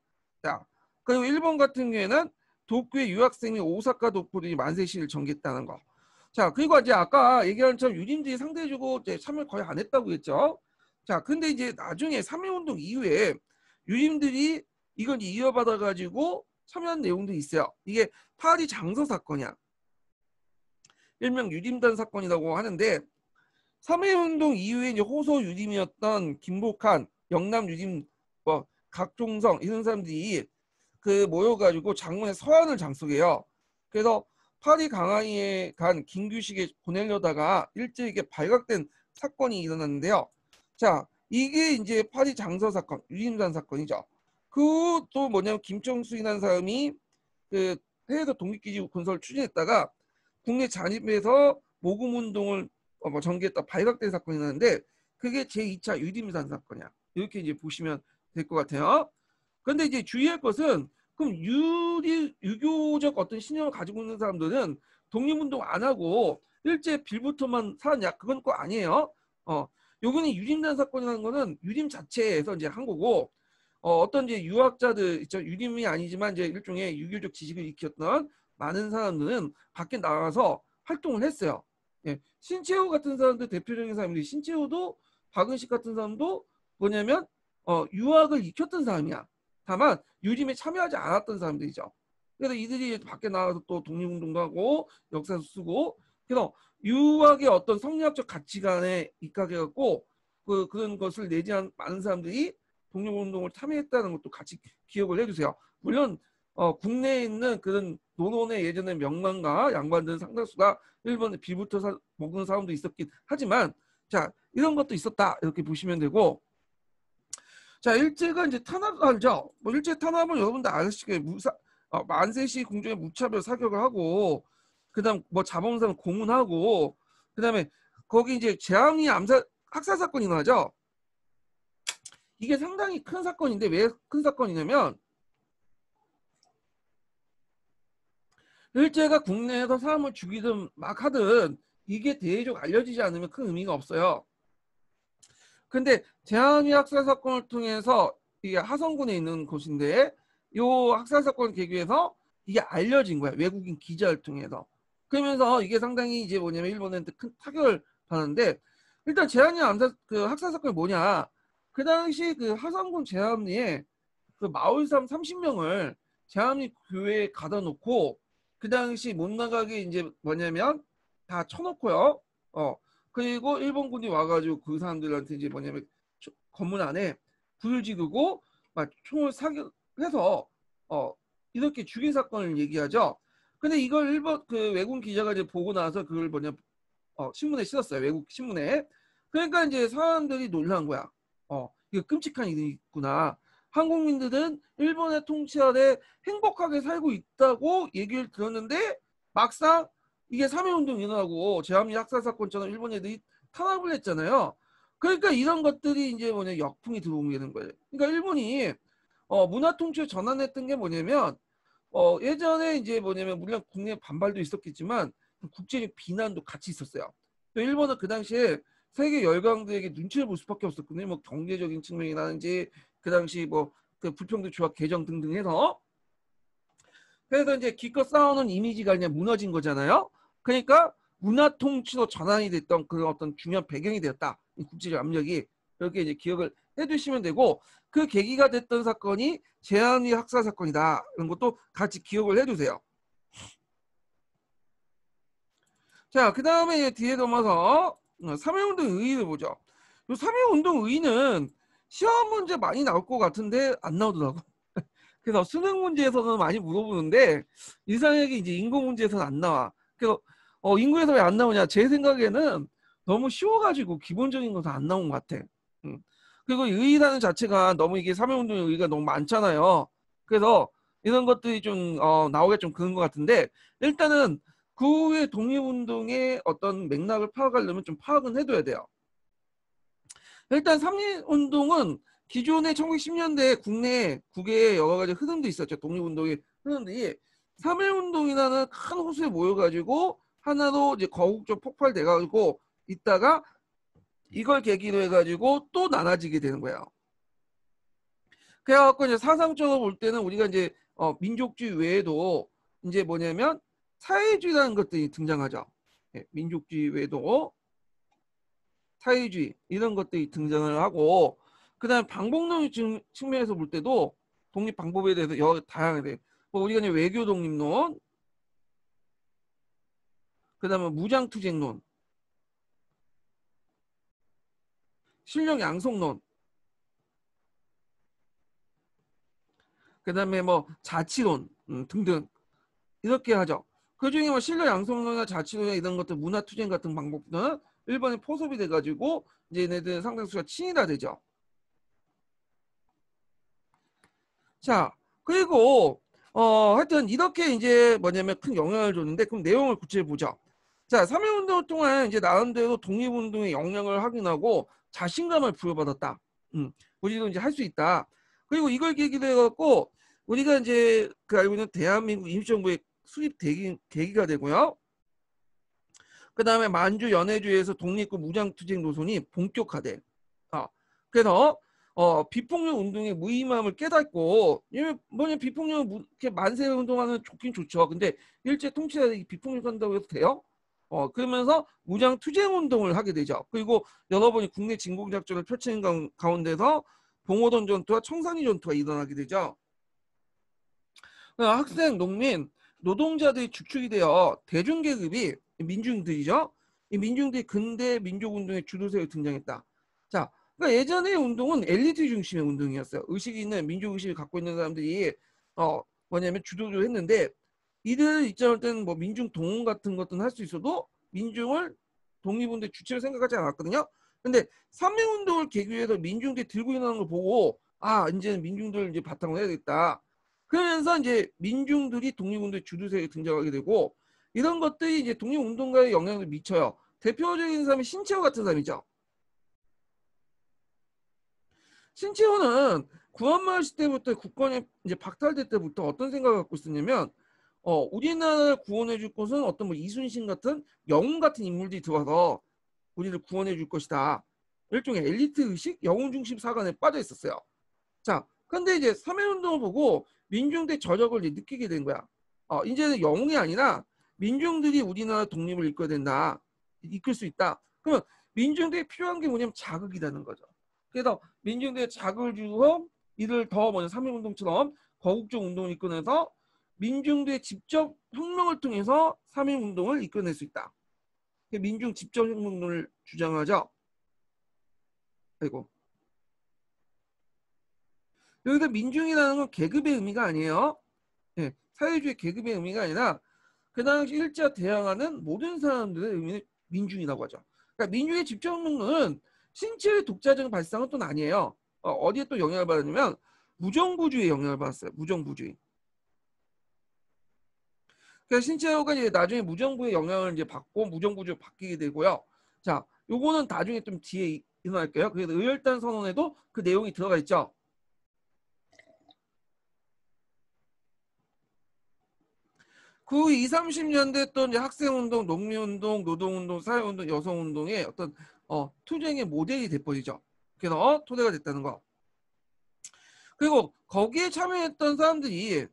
자, 그리고 일본 같은 경우에는 도쿄의 유학생이 오사카 도쿄들이 만세 시위를 전개했다는 거. 자, 그리고 이제 아까 얘기한 것처럼 유림들이 상대적으로 이제 참여를 거의 안 했다고 했죠. 자, 근데 이제 나중에 3.1 운동 이후에 유림들이 이건 이어받아 가지고 참여한 내용도 있어요. 이게 파리 장서 사건이야. 일명 유림단 사건이라고 하는데, 3.1 운동 이후에 이제 호소 유림이었던 김복한, 영남 유림, 뭐 각종성 이런 사람들이 그 모여가지고 장문의 서한을 장속해요. 그래서 파리 강아이에 간 김규식에 보내려다가 일제히 이게 발각된 사건이 일어났는데요. 자, 이게 이제 파리 장서 사건, 유림단 사건이죠. 그것도 뭐냐면 김정수이라는 사람이 그 해외에서 독립기지 건설 추진했다가 국내 잔입해서 모금 운동을 전개했다 발각된 사건이 나는데, 그게 제2차 유림단 사건이야. 이렇게 이제 보시면 될 것 같아요. 그런데 이제 주의할 것은, 그럼 유교적 어떤 신념을 가지고 있는 사람들은 독립운동 안 하고 일제 빌부터만 살았냐? 그건 꼭 아니에요. 요거는 유림단 사건이라는 거는 유림 자체에서 이제 한 거고, 어떤 이제 유학자들 있죠. 유림이 아니지만 이제 일종의 유교적 지식을 익혔던 많은 사람들은 밖에 나가서 활동을 했어요. 예, 신채호 같은 사람들 대표적인 사람들이, 신채호도 박은식 같은 사람도 뭐냐면 유학을 익혔던 사람이야. 다만 유림에 참여하지 않았던 사람들이죠. 그래서 이들이 밖에 나가서 또 독립운동도 하고 역사도 쓰고, 그래서 유학의 어떤 성리학적 가치관에 입각해갖고 그런 것을 내지한 많은 사람들이 독립운동을 참여했다는 것도 같이 기억을 해주세요. 물론 국내에 있는 그런 논원의 예전에 명망가 양반들 상당수가 일본에 비부터 먹은 사람도 있었긴 하지만, 자, 이런 것도 있었다 이렇게 보시면 되고, 자, 일제가 이제 탄압하죠. 뭐 일제 탄압은 여러분들 아시겠 만세시 궁정에 무차별 사격을 하고, 그다음 뭐 자범상 고문하고, 그다음에 거기 이제 재앙이 암살 학살 사건이 나죠. 이게 상당히 큰 사건인데, 왜 큰 사건이냐면 일제가 국내에서 사람을 죽이든 막 하든 이게 대외적으로 알려지지 않으면 큰 의미가 없어요. 근데 재앙이 학살 사건을 통해서, 이게 하성군에 있는 곳인데 이 학살 사건 계기에서 이게 알려진 거야. 외국인 기자를 통해서. 그러면서 이게 상당히 이제 뭐냐면 일본한테 큰 타격을 받는데, 일단 재앙이 암살 그 학살 사건이 뭐냐? 그 당시 그 하성군 제암리에 그 마을 사람 30명을 제암리 교회에 가다 놓고, 그 당시 못 나가게 이제 뭐냐면 다 쳐놓고요. 그리고 일본군이 와가지고 그 사람들한테 이제 뭐냐면 건물 안에 불을 지르고 막 총을 사격해서 이렇게 죽인 사건을 얘기하죠. 근데 이걸 일본 그 외국 기자가 이제 보고 나서 그걸 신문에 실었어요. 외국 신문에. 그러니까 이제 사람들이 놀란 거야. 이거 끔찍한 일이 있구나. 한국민들은 일본의 통치 아래 행복하게 살고 있다고 얘기를 들었는데, 막상 이게 3.1 운동이 일어나고 제암리 학살 사건처럼 일본 애들이 탄압을 했잖아요. 그러니까 이런 것들이 이제 뭐냐 역풍이 들어오게 되는 거예요. 그러니까 일본이 문화 통치를 전환했던 게 뭐냐면, 예전에 이제 뭐냐면 물론 국내 반발도 있었겠지만 국제적 비난도 같이 있었어요. 또 일본은 그 당시에 세계 열강들에게 눈치를 볼 수밖에 없었거든요. 뭐 경제적인 측면이라든지 그 당시 뭐 그 불평등 조약 개정 등등 해서 그래서 이제 기껏 쌓아놓은 이미지가 그냥 무너진 거잖아요. 그러니까 문화 통치로 전환이 됐던 그런 어떤 중요한 배경이 되었다. 이 국제적 압력이 이렇게 이제 기억을 해두시면 되고 그 계기가 됐던 사건이 제한위 학살 사건이다. 이런 것도 같이 기억을 해두세요. 자, 그 다음에 뒤에 넘어서 3.1운동 의의를 보죠. 이 3.1운동 의의는 시험 문제 많이 나올 것 같은데 안 나오더라고. 그래서 수능 문제에서는 많이 물어보는데 이상하게 이제 인구 문제에서는 안 나와. 그래서 인구에서 왜 안 나오냐? 제 생각에는 너무 쉬워가지고 기본적인 건 다 안 나온 것 같아. 그리고 의의라는 자체가 너무 이게 3.1운동의 의의가 너무 많잖아요. 그래서 이런 것들이 좀 나오기가 좀 그런 것 같은데 일단은 그 후에 독립운동의 어떤 맥락을 파악하려면 좀 파악은 해둬야 돼요. 일단 3.1운동은 기존의 1910년대 국내 국외에 여러 가지 흐름도 있었죠. 독립운동의 흐름들이 3.1운동이라는 큰 호수에 모여가지고 하나로 이제 거국적 폭발돼가지고 있다가 이걸 계기로 해가지고 또 나눠지게 되는 거예요. 그래갖고 이제 사상적으로 볼 때는 우리가 이제 민족주의 외에도 이제 뭐냐면 사회주의라는 것들이 등장하죠. 예, 민족주의 외에도 사회주의 이런 것들이 등장을 하고 그다음 방법론 측면에서 볼 때도 독립 방법에 대해서 여러 다양하게 뭐 우리가 이제 외교 독립론, 그다음에 무장 투쟁론, 실력 양성론, 그다음에 뭐 자치론 등등 이렇게 하죠. 그중에 뭐 실력 양성론이나 자치론이나 이런 것들 문화 투쟁 같은 방법들은 일본에 포섭이 돼가지고 이제 얘네들 상당수가 친일화되죠. 자, 그리고 하여튼 이렇게 이제 뭐냐면 큰 영향을 줬는데 그럼 내용을 구체적으로 보죠. 자, 3.1운동을 통한 이제 나름대로 독립운동의 영향을 확인하고 자신감을 부여받았다. 우리도 이제 할 수 있다. 그리고 이걸 계기로 해갖고 우리가 이제 그 알고 있는 대한민국 임시정부의 수립 계기가 되고요. 그 다음에 만주 연해주에서 독립군 무장투쟁 노선이 본격화돼. 그래서 비폭력 운동의 무의미함을 깨닫고 뭐냐 비폭력 이렇게 만세 운동하는 좋긴 좋죠. 근데 일제 통치자들이 비폭력 한다고 해도 돼요? 그러면서 무장 투쟁 운동을 하게 되죠. 그리고 여러 번의 국내 진공 작전을 펼치는 가운데서 봉오동 전투와 청산리 전투가 일어나게 되죠. 학생, 농민, 노동자들이 주축이 되어 대중계급이 민중들이죠. 이 민중들이 근대 민족운동의 주도세에 등장했다. 자, 그러니까 예전의 운동은 엘리트 중심의 운동이었어요. 의식이 있는 민족의식을 갖고 있는 사람들이 뭐냐면 주도를 했는데 이들 입장할 때는 뭐 민중 동원 같은 것들은 할 수 있어도 민중을 독립운동의 주체로 생각하지 않았거든요. 근데 삼민운동을 계기로 해서 민중들이 들고 일어나는 걸 보고 이제는 민중들 이제 바탕으로 해야겠다. 그러면서 이제 민중들이 독립운동의 주도세에 등장하게 되고 이런 것들이 이제 독립운동가의 영향을 미쳐요. 대표적인 사람이 신채호 같은 사람이죠. 신채호는 구한말 시대부터 국권이 이제 박탈될 때부터 어떤 생각을 갖고 있었냐면 우리나라를 구원해 줄 것은 어떤 뭐 이순신 같은 영웅 같은 인물들이 들어와서 우리를 구원해 줄 것이다. 일종의 엘리트 의식, 영웅 중심 사관에 빠져 있었어요. 자, 근데 이제 3.1운동을 보고 민중들의 저력을 느끼게 된 거야. 이제는 영웅이 아니라 민중들이 우리나라 독립을 이끌어야 된다. 이끌 수 있다. 그러면 민중들이 필요한 게 뭐냐면 자극이라는 거죠. 그래서 민중들의 자극을 주고 이를 더 먼저 3.1운동처럼 거국적 운동을 이끌어내서 민중들의 직접 혁명을 통해서 3.1운동을 이끌어낼 수 있다. 민중 직접 혁명을 주장하죠. 아이고. 여기서 민중이라는 건 계급의 의미가 아니에요. 네, 사회주의 계급의 의미가 아니라 그 당시 일제와 대항하는 모든 사람들의 의미는 민중이라고 하죠. 그러니까 민중의 집정론은 신체의 독자적 발상은 또 아니에요. 어디에 또 영향을 받았냐면 무정부주의에 영향을 받았어요. 무정부주의. 그래서 신체호가 이제 나중에 무정부의 영향을 이제 받고 무정부주의로 바뀌게 되고요. 자, 요거는 나중에 좀 뒤에 일어날게요. 그래서 의열단 선언에도 그 내용이 들어가 있죠. 그 20, 30년대 또 이제 학생운동, 농민운동, 노동운동, 사회운동, 여성운동의 어떤 투쟁의 모델이 돼버리죠. 그래서 토대가 됐다는 거. 그리고 거기에 참여했던 사람들이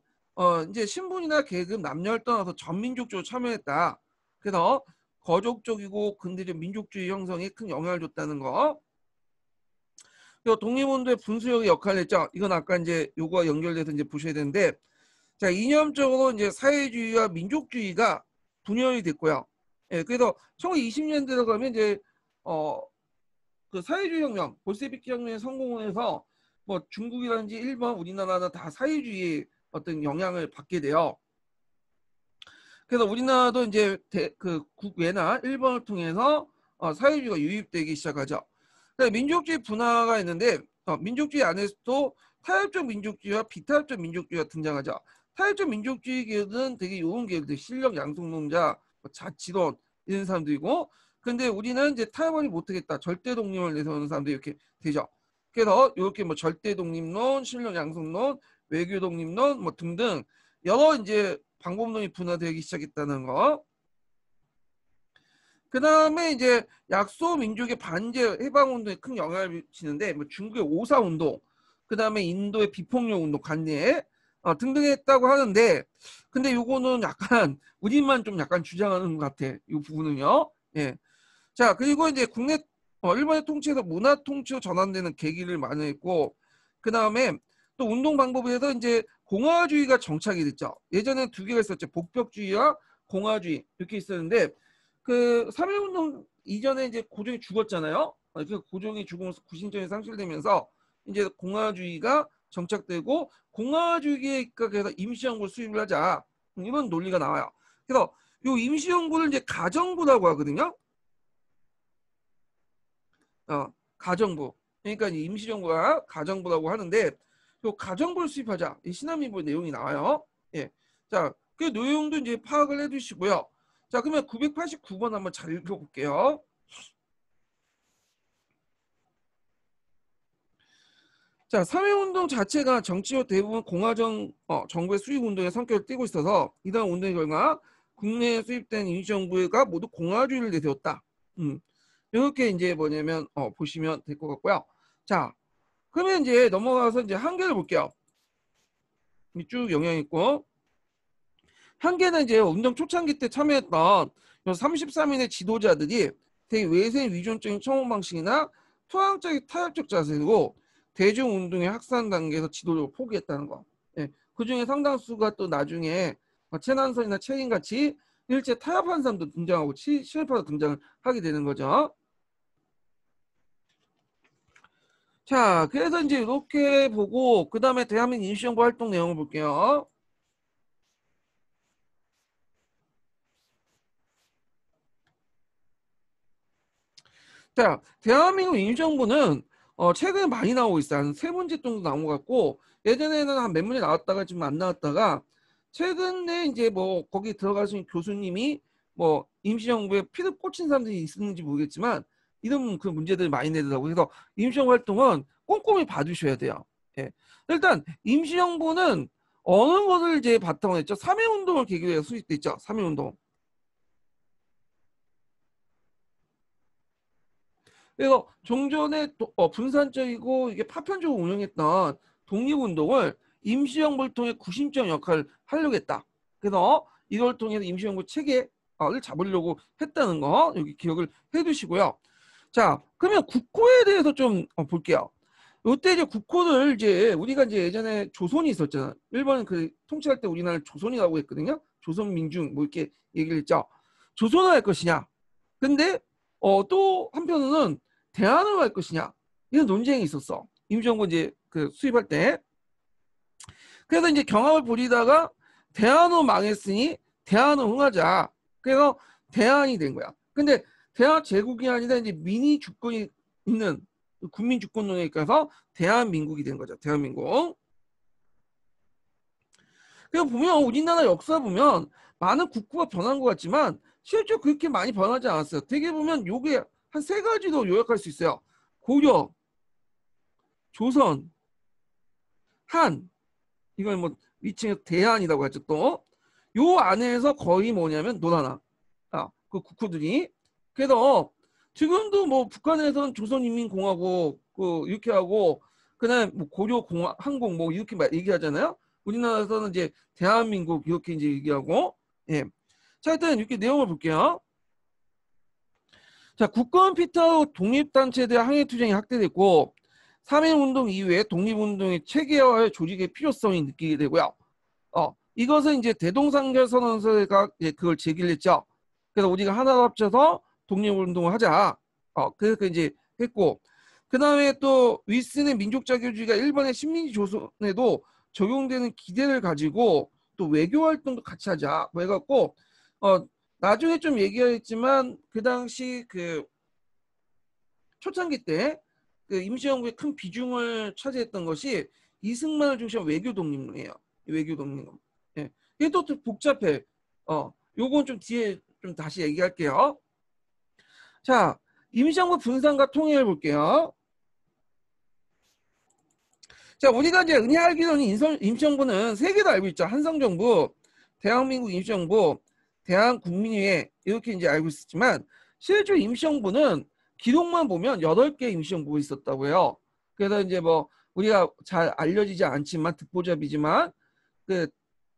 이제 신분이나 계급, 남녀를 떠나서 전민족적으로 참여했다. 그래서 거족적이고 근대적 민족주의 형성에 큰 영향을 줬다는 거. 그리고 독립운동의 분수령의 역할을 했죠. 이건 아까 이제 요거와 연결돼서 이제 보셔야 되는데, 자, 이념적으로 이제 사회주의와 민족주의가 분열이 됐고요. 예, 그래서 1920년대 들어가면 이제 그 사회주의 혁명, 볼세비키 혁명의 성공을 해서 뭐 중국이라든지 일본, 우리나라는 다 사회주의의 어떤 영향을 받게 돼요. 그래서 우리나라도 이제 그 국외나 일본을 통해서 사회주의가 유입되기 시작하죠. 그래서 민족주의 분화가 있는데 민족주의 안에서도 타협적 민족주의와 비타협적 민족주의가 등장하죠. 타협적 민족주의 계열은 되게 요런 계열들, 실력 양성론자, 자치론 이런 사람들이고, 근데 우리는 이제 타협을 못하겠다, 절대 독립을 내세우는 사람들이 이렇게 되죠. 그래서 이렇게 뭐 절대 독립론, 실력 양성론, 외교 독립론 뭐 등등 여러 이제 방법론이 분화되기 시작했다는 거. 그 다음에 이제 약소 민족의 반제 해방 운동에 큰 영향을 미치는데 뭐 중국의 오사 운동, 그 다음에 인도의 비폭력 운동, 관례 등등 했다고 하는데, 근데 요거는 약간 우리만 좀 약간 주장하는 것 같아. 이 부분은요. 예. 자, 그리고 이제 국내 일본의 통치에서 문화 통치로 전환되는 계기를 마련했고, 그 다음에 또 운동 방법에서 이제 공화주의가 정착이 됐죠. 예전에 두 개가 있었죠. 복벽주의와 공화주의 이렇게 있었는데, 그 3.1운동 이전에 이제 고종이 죽었잖아요. 그 고종이 죽으면서 구신전이 상실되면서 이제 공화주의가 정착되고, 공화주의에 입각해서 임시정부를 수립을 하자, 이런 논리가 나와요. 그래서 요 임시정부를 이제 가정부라고 하거든요. 가정부. 그러니까 임시정부가 가정부라고 하는데, 요 가정부를 수립하자, 이 신한민법 내용이 나와요. 예. 자, 그 내용도 이제 파악을 해두시고요. 자, 그러면 989번 한번 잘 읽어볼게요. 자, 사회운동 자체가 정치적 대부분 정부의 수립운동의 성격을 띠고 있어서 이러한 운동의 결과 국내에 수립된 임시정부가 모두 공화주의를 내세웠다. 이렇게 이제 뭐냐면 보시면 될 것 같고요. 자, 그러면 이제 넘어가서 이제 한계를 볼게요. 쭉 영향 있고, 한계는 이제 운동 초창기 때 참여했던 33인의 지도자들이 되게 외세 위존적인 처우 방식이나 토항적인 타협적 자세로 대중운동의 확산 단계에서 지도력을 포기했다는 거. 예, 그 중에 상당수가 또 나중에 최난선이나 최인같이 일제 타협한 사람도 등장하고 실파도 등장을 하게 되는 거죠. 자, 그래서 이제 이렇게 보고 그 다음에 대한민국 임시정부 활동 내용을 볼게요. 자, 대한민국 임시정부는 최근에 많이 나오고 있어요. 한 세 문제 정도 나온 것 같고, 예전에는 한 몇 문제 나왔다가 지금 안 나왔다가, 최근에 이제 뭐 거기 들어가신 교수님이 뭐 임시정부에 피를 꽂힌 사람들이 있는지 모르겠지만 이런 그 문제들을 많이 내더라고요. 그래서 임시정부 활동은 꼼꼼히 봐주셔야 돼요. 예. 일단 임시정부는 어느 것을 이제 바탕으로 했죠? 3.1운동을 계기로 해서 수립됐죠. 3.1운동. 그래서 종전에 분산적이고 이게 파편적으로 운영했던 독립운동을 임시정부를 통해 구심점 역할을 하려고 했다. 그래서 이걸 통해서 임시정부 체계를 잡으려고 했다는 거 여기 기억을 해두시고요. 자, 그러면 국호에 대해서 좀 볼게요. 이때 이제 국호를 이제 우리가 이제 예전에 조선이 있었잖아. 일본 그 통치할 때 우리나라를 조선이라고 했거든요. 조선민중 뭐 이렇게 얘기를 했죠. 조선을 할 것이냐. 근데 또 한편으로는 대안을 할 것이냐, 이런 논쟁이 있었어. 임시정부 이제 그 수입할 때. 그래서 이제 경합을 벌이다가 대안으로 망했으니 대안으로 흥하자. 그래서 대안이 된 거야. 근데 대한 제국이 아니라 이제 민의 주권이 있는 국민 주권론에 있어서 대한민국이 된 거죠. 대한민국. 그래서 보면 우리나라 역사 보면 많은 국구가 변한 것 같지만 실제 그렇게 많이 변하지 않았어요. 되게 보면 요게 한 세 가지로 요약할 수 있어요. 고려, 조선, 한, 이걸 뭐 위층에서 대한이라고 하죠. 또 요 안에서 거의 뭐냐면 노나라, 그 국호들이. 그래서 지금도 뭐 북한에서는 조선인민공화국 그 이렇게 하고, 그다음 뭐 고려 공화 항공 뭐 이렇게 얘기하잖아요. 우리나라에서는 이제 대한민국 이렇게 이제 얘기하고 예. 자 일단 이렇게 내용을 볼게요. 자 국가원 피탈 독립단체에 대한 항해투쟁이 확대됐고 3.1운동 이후에 독립운동의 체계화의 조직의 필요성이 느끼게 되고요. 이것은 이제 대동단계선언서가 그걸 제기를 했죠. 그래서 우리가 하나로 합쳐서 독립운동을 하자. 그래서 이제 했고, 그 다음에 또 윌슨의 민족자교주의가 일본의 식민지 조선에도 적용되는 기대를 가지고 또 외교 활동도 같이 하자. 뭐 해갖고 나중에 좀 얘기했지만 그 당시 그 초창기 때 그 임시정부의 큰 비중을 차지했던 것이 이승만을 중심한 외교 독립론이에요. 외교 독립론. 예. 이게 또 복잡해. 요건 좀 뒤에 좀 다시 얘기할게요. 자, 임시정부 분산과 통일을 볼게요. 자, 우리가 이제 은혜 알기로는 임시정부는 세 개도 알고 있죠. 한성정부, 대한민국 임시정부, 대한국민회의 이렇게 이제 알고 있었지만 실제 임시정부는 기록만 보면 8개 임시정부가 있었다고요. 그래서 이제 뭐 우리가 잘 알려지지 않지만 듣보잡이지만 그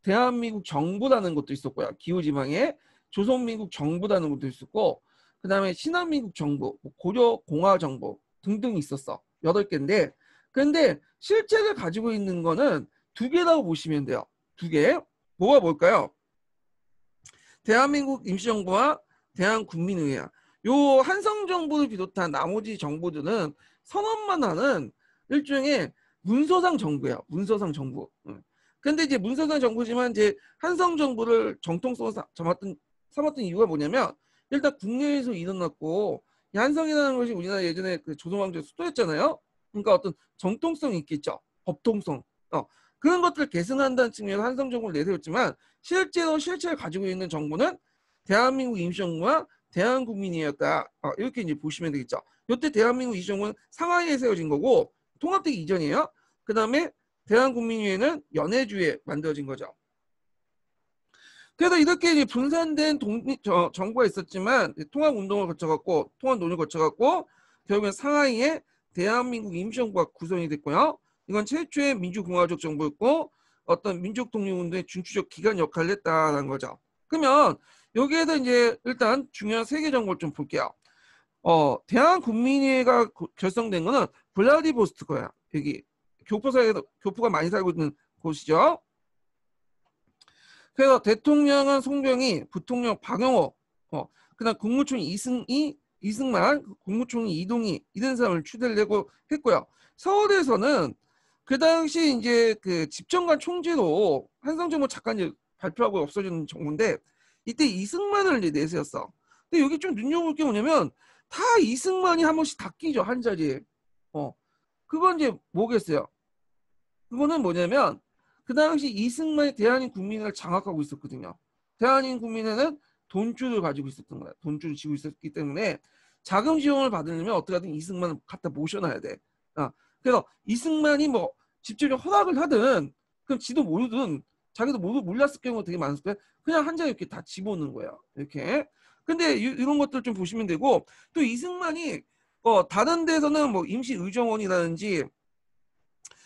대한민국 정부라는 것도 있었고요. 기후지방에 조선민국 정부라는 것도 있었고 그 다음에 신한민국 정부, 고려공화정부 등등 있었어. 8개인데 근데 실제를 가지고 있는 거는 2개라고 보시면 돼요. 2개. 뭐가 뭘까요? 대한민국 임시정부와 대한국민의회야. 요 한성정부를 비롯한 나머지 정부들은 선언만 하는 일종의 문서상 정부야. 문서상 정부. 근데 이제 문서상 정부지만 이제 한성정부를 정통성을 삼았던 이유가 뭐냐면 일단 국내에서 일어났고 한성이라는 것이 우리나라 예전에 그 조선왕조 수도였잖아요. 그러니까 어떤 정통성이 있겠죠. 법통성. 그런 것들을 개선한다는 측면에서 한성정부를 내세웠지만 실체를 가지고 있는 정부는 대한민국 임시정부와 대한국민이었다. 이렇게 이제 보시면 되겠죠. 이때 대한민국 임시정부는 상하이에 세워진 거고 통합되기 이전이에요. 그 다음에 대한국민회의는 연해주에 만들어진 거죠. 그래서 이렇게 이제 분산된 정부가 있었지만 통합운동을 거쳐갖고 통합논의를 거쳐갖고 결국엔 상하이에 대한민국 임시정부가 구성이 됐고요. 이건 최초의 민주공화적 정부였고 어떤 민족 독립운동의 중추적 기관 역할을 했다는 거죠. 그러면 여기에서 이제 일단 중요한 세계 정보를 좀 볼게요. 대한국민회의가 결성된 거는 블라디보스토크야. 여기 교포가 많이 살고 있는 곳이죠. 그래서 대통령은 송병희, 부통령 박영호, 그다음 국무총리 이승만, 국무총리 이동희 이런 사람을 추대하려고 했고요. 서울에서는 그 당시 이제 그 집정관 총재로 한성정부 잠깐 이제 발표하고 없어진 정부인데 이때 이승만을 이제 내세웠어. 근데 여기 좀 눈여볼 게 뭐냐면 다 이승만이 한 번씩 다 끼죠 한 자리에. 그건 이제 뭐겠어요? 그거는 뭐냐면 그 당시 이승만이 대한민 국민을 장악하고 있었거든요. 대한민 국민에는 돈줄을 가지고 있었던 거야. 돈줄을 쥐고 있었기 때문에 자금 지원을 받으려면 어떻게 하든 이승만을 갖다 모셔놔야 돼. 그래서 이승만이 뭐 직접적 허락을 하든 그럼 지도 모르든 자기도 몰랐을 경우가 되게 많았을 거야. 그냥 한 자리 이렇게 다 집어넣는 거야. 이렇게. 근데 이런 것들 좀 보시면 되고 또 이승만이 다른 데서는 뭐 임시의정원이라든지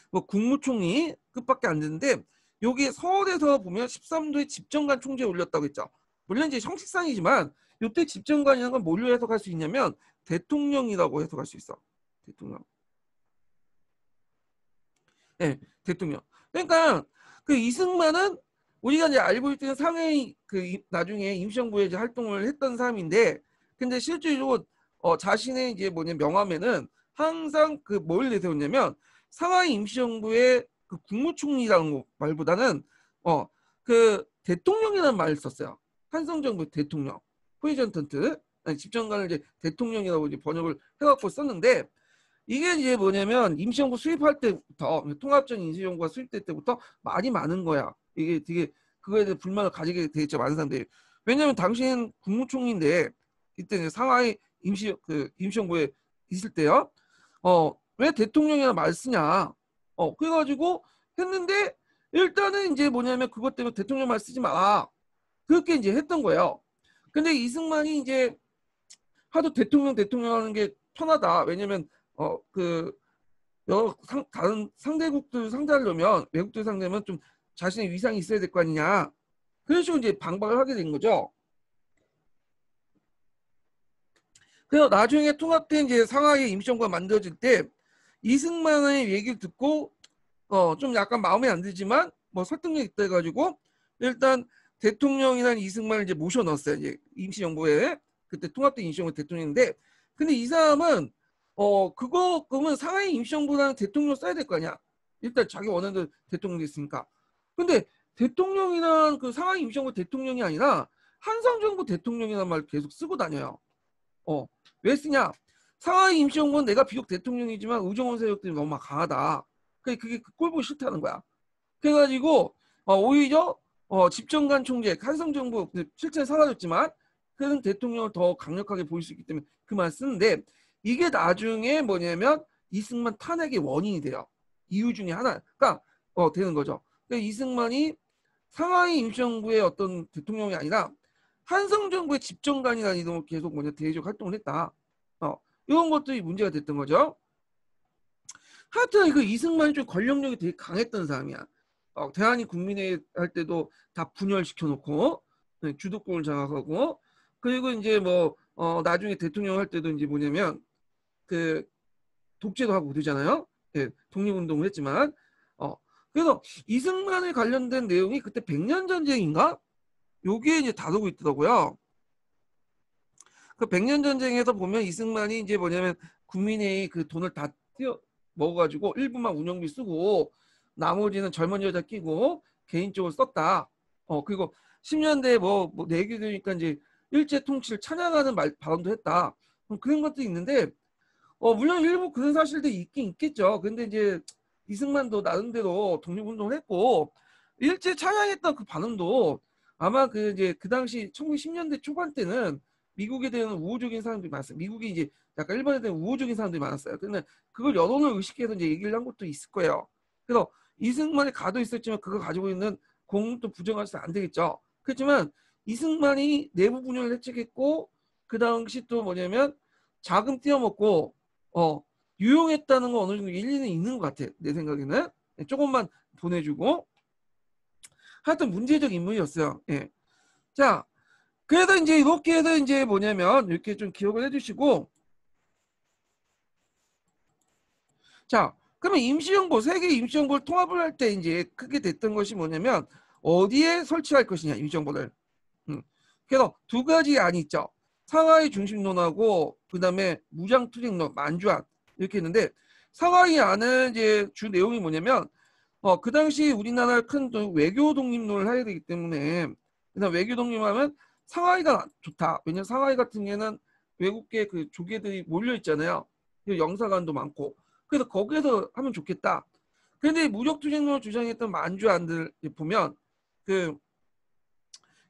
뭐 국무총리 끝밖에 안 되는데 여기 서울에서 보면 13도의 집정관 총재에 올렸다고 했죠. 물론 이제 형식상이지만 이때 집정관이라는 건 뭘로 해석할 수 있냐면 대통령이라고 해석할 수 있어. 대통령. 네, 대통령. 그러니까 그 이승만은 우리가 이제 알고 있는 상해 그 나중에 임시정부에 이제 활동을 했던 사람인데 근데 실제로 자신의 이제 명함에는 항상 그 뭘 내세웠냐면 상하이 임시정부의 그 국무총리라는 말보다는 그 대통령이라는 말을 썼어요. 한성정부 대통령, 프레젠턴트, 집정관을 이제 대통령이라고 이제 번역을 해갖고 썼는데 이게 이제 뭐냐면 임시정부 수립할 때부터 통합적 임시정부가 수립될 때부터 말이 많은 거야. 이게 되게 그거에 대해 불만을 가지게 되겠죠 많은 사람들이. 왜냐하면 당시엔 국무총리인데 이때 상하이 임시정부에 있을 때요. 왜 대통령이라는 말 쓰냐. 그래가지고 했는데 일단은 이제 뭐냐면 그것 때문에 대통령 말 쓰지 마라. 그렇게 이제 했던 거예요. 근데 이승만이 이제 하도 대통령 하는 게 편하다. 왜냐면 그 다른 상대국들 상대하려면 외국들 상대면 좀 자신의 위상이 있어야 될 거 아니냐. 그런 식으로 이제 반박을 하게 된 거죠. 그래서 나중에 통합된 이제 상하이 임시정부가 만들어질 때 이승만의 얘기를 듣고 좀 약간 마음에 안 들지만 뭐 설득력 있다 해가지고 일단 대통령이란 이승만을 이제 모셔 넣었어요. 이제 임시정부에 그때 통합된 임시정부 대통령인데 근데 이 사람은 그러면 상하이 임시정부라는 대통령 써야 될 거 아니야. 일단 자기 원하는 대통령이 있으니까. 근데 대통령이란 그 상하이 임시정부 대통령이 아니라 한성정부 대통령이라는 말 계속 쓰고 다녀요. 왜 쓰냐? 상하이 임시정부는 내가 비록 대통령이지만 의정원 세력들이 너무 강하다. 그게 꼴 보기 싫다는 거야. 그래가지고 오히려 집정관 총재, 한성정부 실제는 사라졌지만 그런 대통령을 더 강력하게 보일 수 있기 때문에 그 말 쓰는데 이게 나중에 뭐냐면 이승만 탄핵의 원인이 돼요. 이유 중에 하나가 되는 거죠. 그러니까 이승만이 상하이 임시정부의 어떤 대통령이 아니라 한성정부의 집정관이라는 이름으로 계속 대외적 활동을 했다. 이런 것들이 문제가 됐던 거죠. 하여튼 그 이승만이 좀 권력력이 되게 강했던 사람이야. 대한민 국민회의 할 때도 다 분열시켜 놓고 주도권을 장악하고 그리고 이제 나중에 대통령 할 때도 이제 뭐냐면 그 독재도 하고 그러잖아요. 예, 독립운동을 했지만 그래서 이승만에 관련된 내용이 그때 백년 전쟁인가? 요게 이제 다루고 있더라고요. 그 백년 전쟁에서 보면 이승만이 이제 뭐냐면 국민회의 그 돈을 다 먹어가지고 일부만 운영비 쓰고 나머지는 젊은 여자 끼고 개인적으로 썼다. 그리고 10년대에 내기되니까 이제 일제 통치를 찬양하는 발언도 했다. 그런 것도 있는데 물론 일부 그런 사실도 있긴 있겠죠. 근데 이제 이승만도 나름대로 독립운동을 했고 일제 찬양했던 그 반응도 아마 그 당시 1910년대 초반 때는 미국에 대한 우호적인 사람들이 많았어요. 미국이 이제 약간 일본에 대한 우호적인 사람들이 많았어요. 근데 그걸 여론을 의식해서 이제 얘기를 한 것도 있을 거예요. 그래서 이승만이 가도 있었지만 그거 가지고 있는 공도 부정해서는 안 되겠죠. 그렇지만 이승만이 내부 분열을 해책했고 그 당시 또 뭐냐면 자금 띄어먹고 유용했다는 거 어느 정도 일리는 있는 것 같아. 내 생각에는 조금만 보내주고 하여튼 문제적 인물이었어요. 예. 자, 그래서 이제 이렇게 해서 이제 뭐냐면 이렇게 좀 기억을 해주시고 자, 그러면 임시정부 세계 임시정부를 통합을 할 때 이제 크게 됐던 것이 뭐냐면 어디에 설치할 것이냐 임시정부를. 그래서 두 가지 안이 있죠. 상하이 중심론하고 그다음에 무장투쟁론, 만주안 이렇게 했는데 상하이 안은 이제 주 내용이 뭐냐면 그 당시 우리나라 큰 외교 독립론을 해야 되기 때문에 그다음 외교 독립하면 상하이가 좋다. 왜냐면 상하이 같은 경우에는 외국계 그 조개들이 몰려 있잖아요. 영사관도 많고. 그래서 거기에서 하면 좋겠다. 그런데 무력투쟁론을 주장했던 만주안들 보면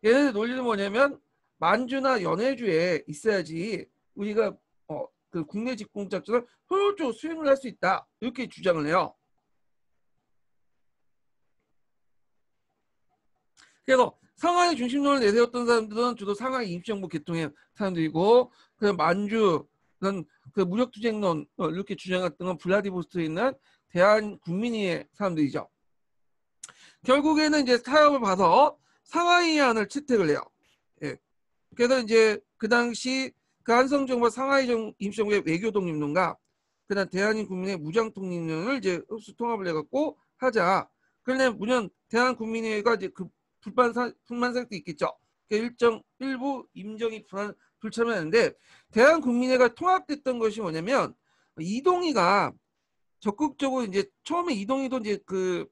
얘네들 논리는 뭐냐면 만주나 연해주에 있어야지 우리가 그 국내 직공작전을 효율적으로 수행을 할 수 있다. 이렇게 주장을 해요. 그래서 상하이 중심론을 내세웠던 사람들은 주로 상하이 임시정부 개통의 사람들이고 그 만주는 그 무력투쟁론 이렇게 주장했던 건 블라디보스토크에 있는 대한국민회의 사람들이죠. 결국에는 이제 타협을 봐서 상하이안을 채택을 해요. 예. 그래서 이제 그 당시 그 한성정부와 상하이 임시정부의 외교 독립론과 그다음 대한민국민의 무장 독립론을 이제 흡수 통합을 해갖고 하자. 그런데 물론 대한국민회가 이제 그 불만사도 있겠죠. 일부 임정이 불참하는데 대한국민회가 통합됐던 것이 뭐냐면 이동희가 적극적으로 이제 처음에 이동희도 이제 그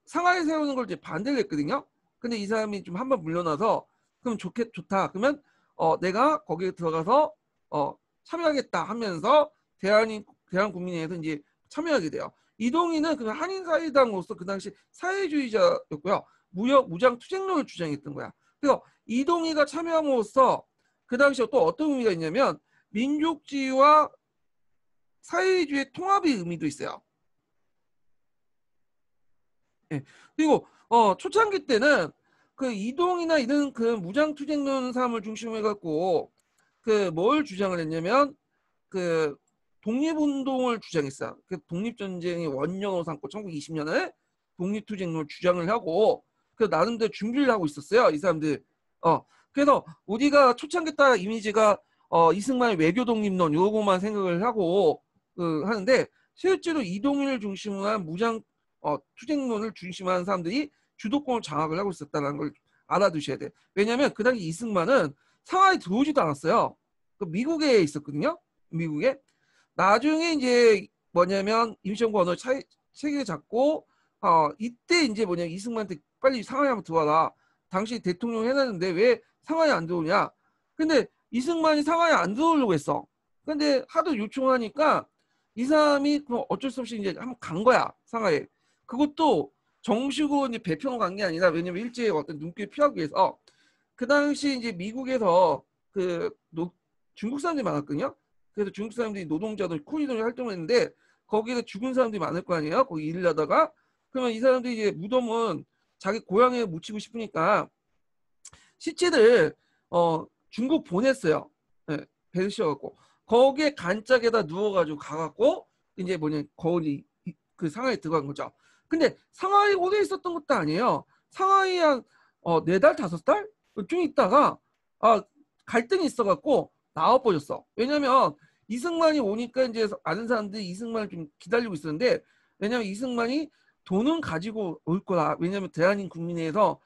상하이 세우는 걸 이제 반대를 했거든요. 근데 이 사람이 좀 한번 물러나서 그럼 좋다. 그러면 내가 거기에 들어가서 참여하겠다 하면서 대한국민회에서 이제 참여하게 돼요. 이동희는 그 한인사회당으로서 그 당시 사회주의자였고요. 무장투쟁론을 주장했던 거야. 그래서 이동희가 참여함으로써 그 당시에 또 어떤 의미가 있냐면 민족주의와 사회주의의 통합의 의미도 있어요. 예. 그리고 초창기 때는 그 이동이나 이런 그 무장투쟁론 사람을 중심으로 해갖고 그 뭘 주장을 했냐면 그 독립운동을 주장했어요. 그 독립전쟁의 원년으로 삼고 1920년에 독립투쟁론을 주장을 하고 그 나름대로 준비를 하고 있었어요. 이 사람들. 그래서 우리가 초창기 때 이미지가 이승만의 외교 독립론 요거만 생각을 하고 하는데 실제로 이동일 중심으로 한 무장 투쟁론을 중심으로 한 사람들이 주도권을 장악을 하고 있었다는 걸 알아두셔야 돼요. 왜냐하면 그 당시 이승만은 상하이 들어오지도 않았어요. 그 미국에 있었거든요. 미국에. 나중에 이제 뭐냐면 임시정부 언어 체계 잡고 이때 이제 뭐냐면 이승만한테 빨리 상하이 한번 들어와라. 당시 대통령 해놨는데 왜 상하이 안 들어오냐. 근데 이승만이 상하이 안 들어오려고 했어. 근데 하도 요청하니까 이 사람이 어쩔 수 없이 이제 한번 간 거야. 상하이에. 그것도 정식으로 이제 배평을 간 게 아니라 왜냐면 일제의 어떤 눈길을 피하기 위해서 그 당시 이제 미국에서 중국 사람들이 많았거든요. 그래서 중국 사람들이 노동자들 코리도를 활동을 했는데 거기에 죽은 사람들이 많을 거 아니에요. 거기 일을 하다가 그러면 이 사람들이 이제 무덤은 자기 고향에 묻히고 싶으니까 시체들 중국 보냈어요. 네, 배를 씌워갖고 거기에 간짝에다 누워가지고 가갖고 이제 뭐냐 거기 그 상하이에 들어간 거죠. 근데 상하이 오래 있었던 것도 아니에요. 상하이 한 4달, 5달? 좀 있다가 갈등이 있어갖고 나와버렸어. 왜냐면 이승만이 오니까 이제 아는 사람들이 이승만을 좀 기다리고 있었는데 왜냐면 이승만이 돈은 가지고 올 거라. 왜냐면 대한민 국민회에서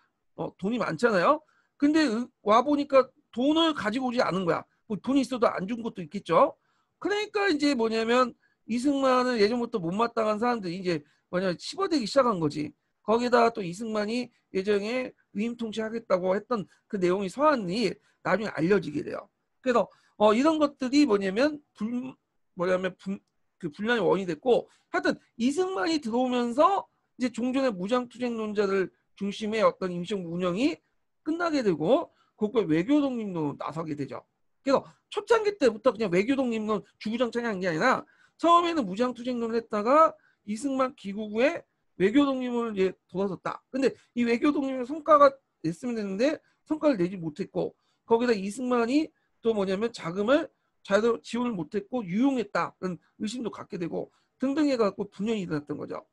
돈이 많잖아요. 근데 와보니까 돈을 가지고 오지 않은 거야. 뭐 돈이 있어도 안 준 것도 있겠죠. 그러니까 이제 뭐냐면 이승만을 예전부터 못마땅한 사람들이 이제 뭐냐 치부되기 시작한 거지. 거기다가 또 이승만이 예전에 위임 통치하겠다고 했던 그 내용이 서한이 나중에 알려지게 돼요. 그래서 이런 것들이 뭐냐면 그 분란의 원인이 됐고 하여튼 이승만이 들어오면서 이제 종전의 무장투쟁론자들 중심의 어떤 임시정부 운영이 끝나게 되고 그걸 외교 독립론으로 나서게 되죠. 그래서 초창기 때부터 그냥 외교 독립론 주구장창 한 게 아니라 처음에는 무장투쟁론을 했다가 이승만 귀국 후에 외교 독립론을 이제 돌아섰다. 근데 이 외교 독립론 성과가 냈으면 되는데 성과를 내지 못했고 거기다 이승만이 또 뭐냐면 자금을 제대로 지원을 못했고 유용했다는 의심도 갖게 되고 등등 해갖고 분열이 일어났던 거죠.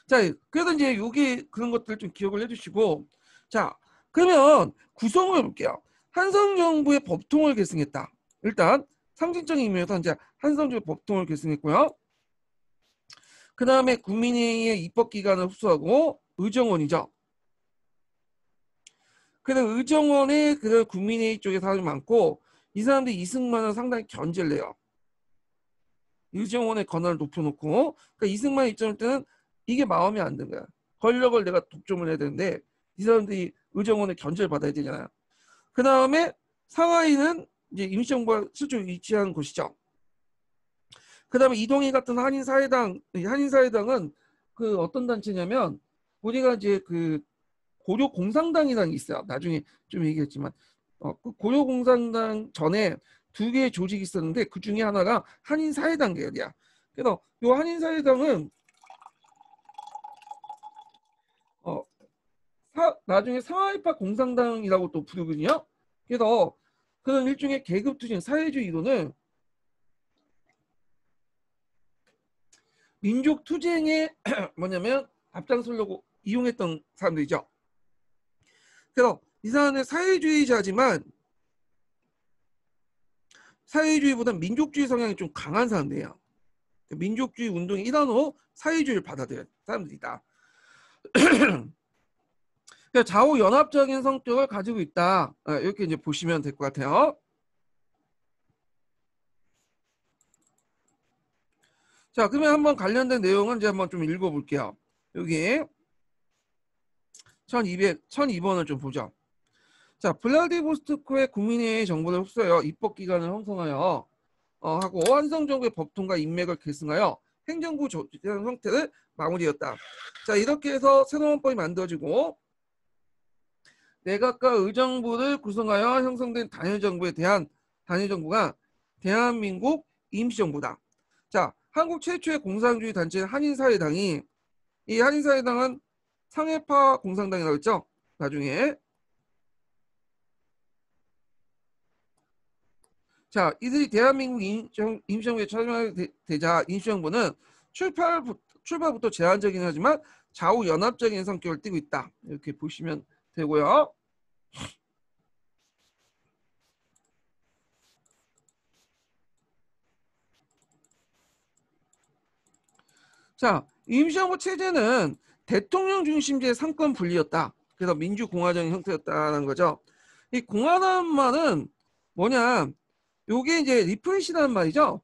자, 그래서 이제 여기 그런 것들 좀 기억을 해주시고 자, 그러면 구성을 해볼게요. 한성정부의 법통을 계승했다. 일단 상징적인 의미에서 이제 한성정부의 법통을 계승했고요. 그 다음에 국민회의의 입법기관을 흡수하고 의정원이죠. 그래서 의정원에 그 국민회의 쪽에 사람이 많고 이 사람들이 이승만을 상당히 견제를 해요. 의정원의 권한을 높여놓고 그러니까 이승만 입장일 때는 이게 마음에 안 든 거야. 권력을 내가 독점을 해야 되는데 이 사람들이 의정원의 견제를 받아야 되잖아요. 그 다음에 상하이는 이제 임시정부가 실제로 위치한 곳이죠. 그 다음에 이동희 같은 한인사회당은 그 어떤 단체냐면 우리가 이제 그 고려공산당이라는 게 있어요. 나중에 좀 얘기했지만 그 고려공산당 전에 2개의 조직이 있었는데 그 중에 하나가 한인사회당 계열이야. 그래서 이 한인사회당은 나중에 상하이파 공산당이라고 또 부르거든요. 그래서 그런 일종의 계급투쟁 사회주의 이론을 민족투쟁에 뭐냐면 앞장서려고 이용했던 사람들이죠. 그래서 이 사람은 사회주의자지만 사회주의보다 민족주의 성향이 좀 강한 사람들이에요. 민족주의 운동의 일환으로 사회주의를 받아들인 사람들이다. 좌우 연합적인 성격을 가지고 있다. 이렇게 이제 보시면 될 것 같아요. 자, 그러면 한번 관련된 내용은 이제 한번 좀 읽어볼게요. 여기 1200, 12번을 좀 보죠. 자, 블라디보스토크의 국민회의 정보를 흡수하여 입법기관을 형성하여 하고 한성정부의 법통과 인맥을 계승하여 행정부 조직하는 형태를 마무리했다. 자, 이렇게 해서 새로운 법이 만들어지고 내각과 의정부를 구성하여 형성된 단일정부에 대한 단일정부가 대한민국 임시정부다. 자, 한국 최초의 공산주의 단체인 한인사회당이 이 한인사회당은 상해파 공산당이라고 했죠. 나중에 자, 이들이 대한민국 임시정부에 참여하게 되자 임시정부는 출발부터 제한적이긴 하지만 좌우 연합적인 성격을 띠고 있다. 이렇게 보시면 되고요. 자, 임시정부 체제는 대통령 중심제의 상권 분리였다. 그래서 민주공화적인 형태였다는 거죠. 이 공화라는 말은 뭐냐? 요게 이제 리프레시라는 말이죠.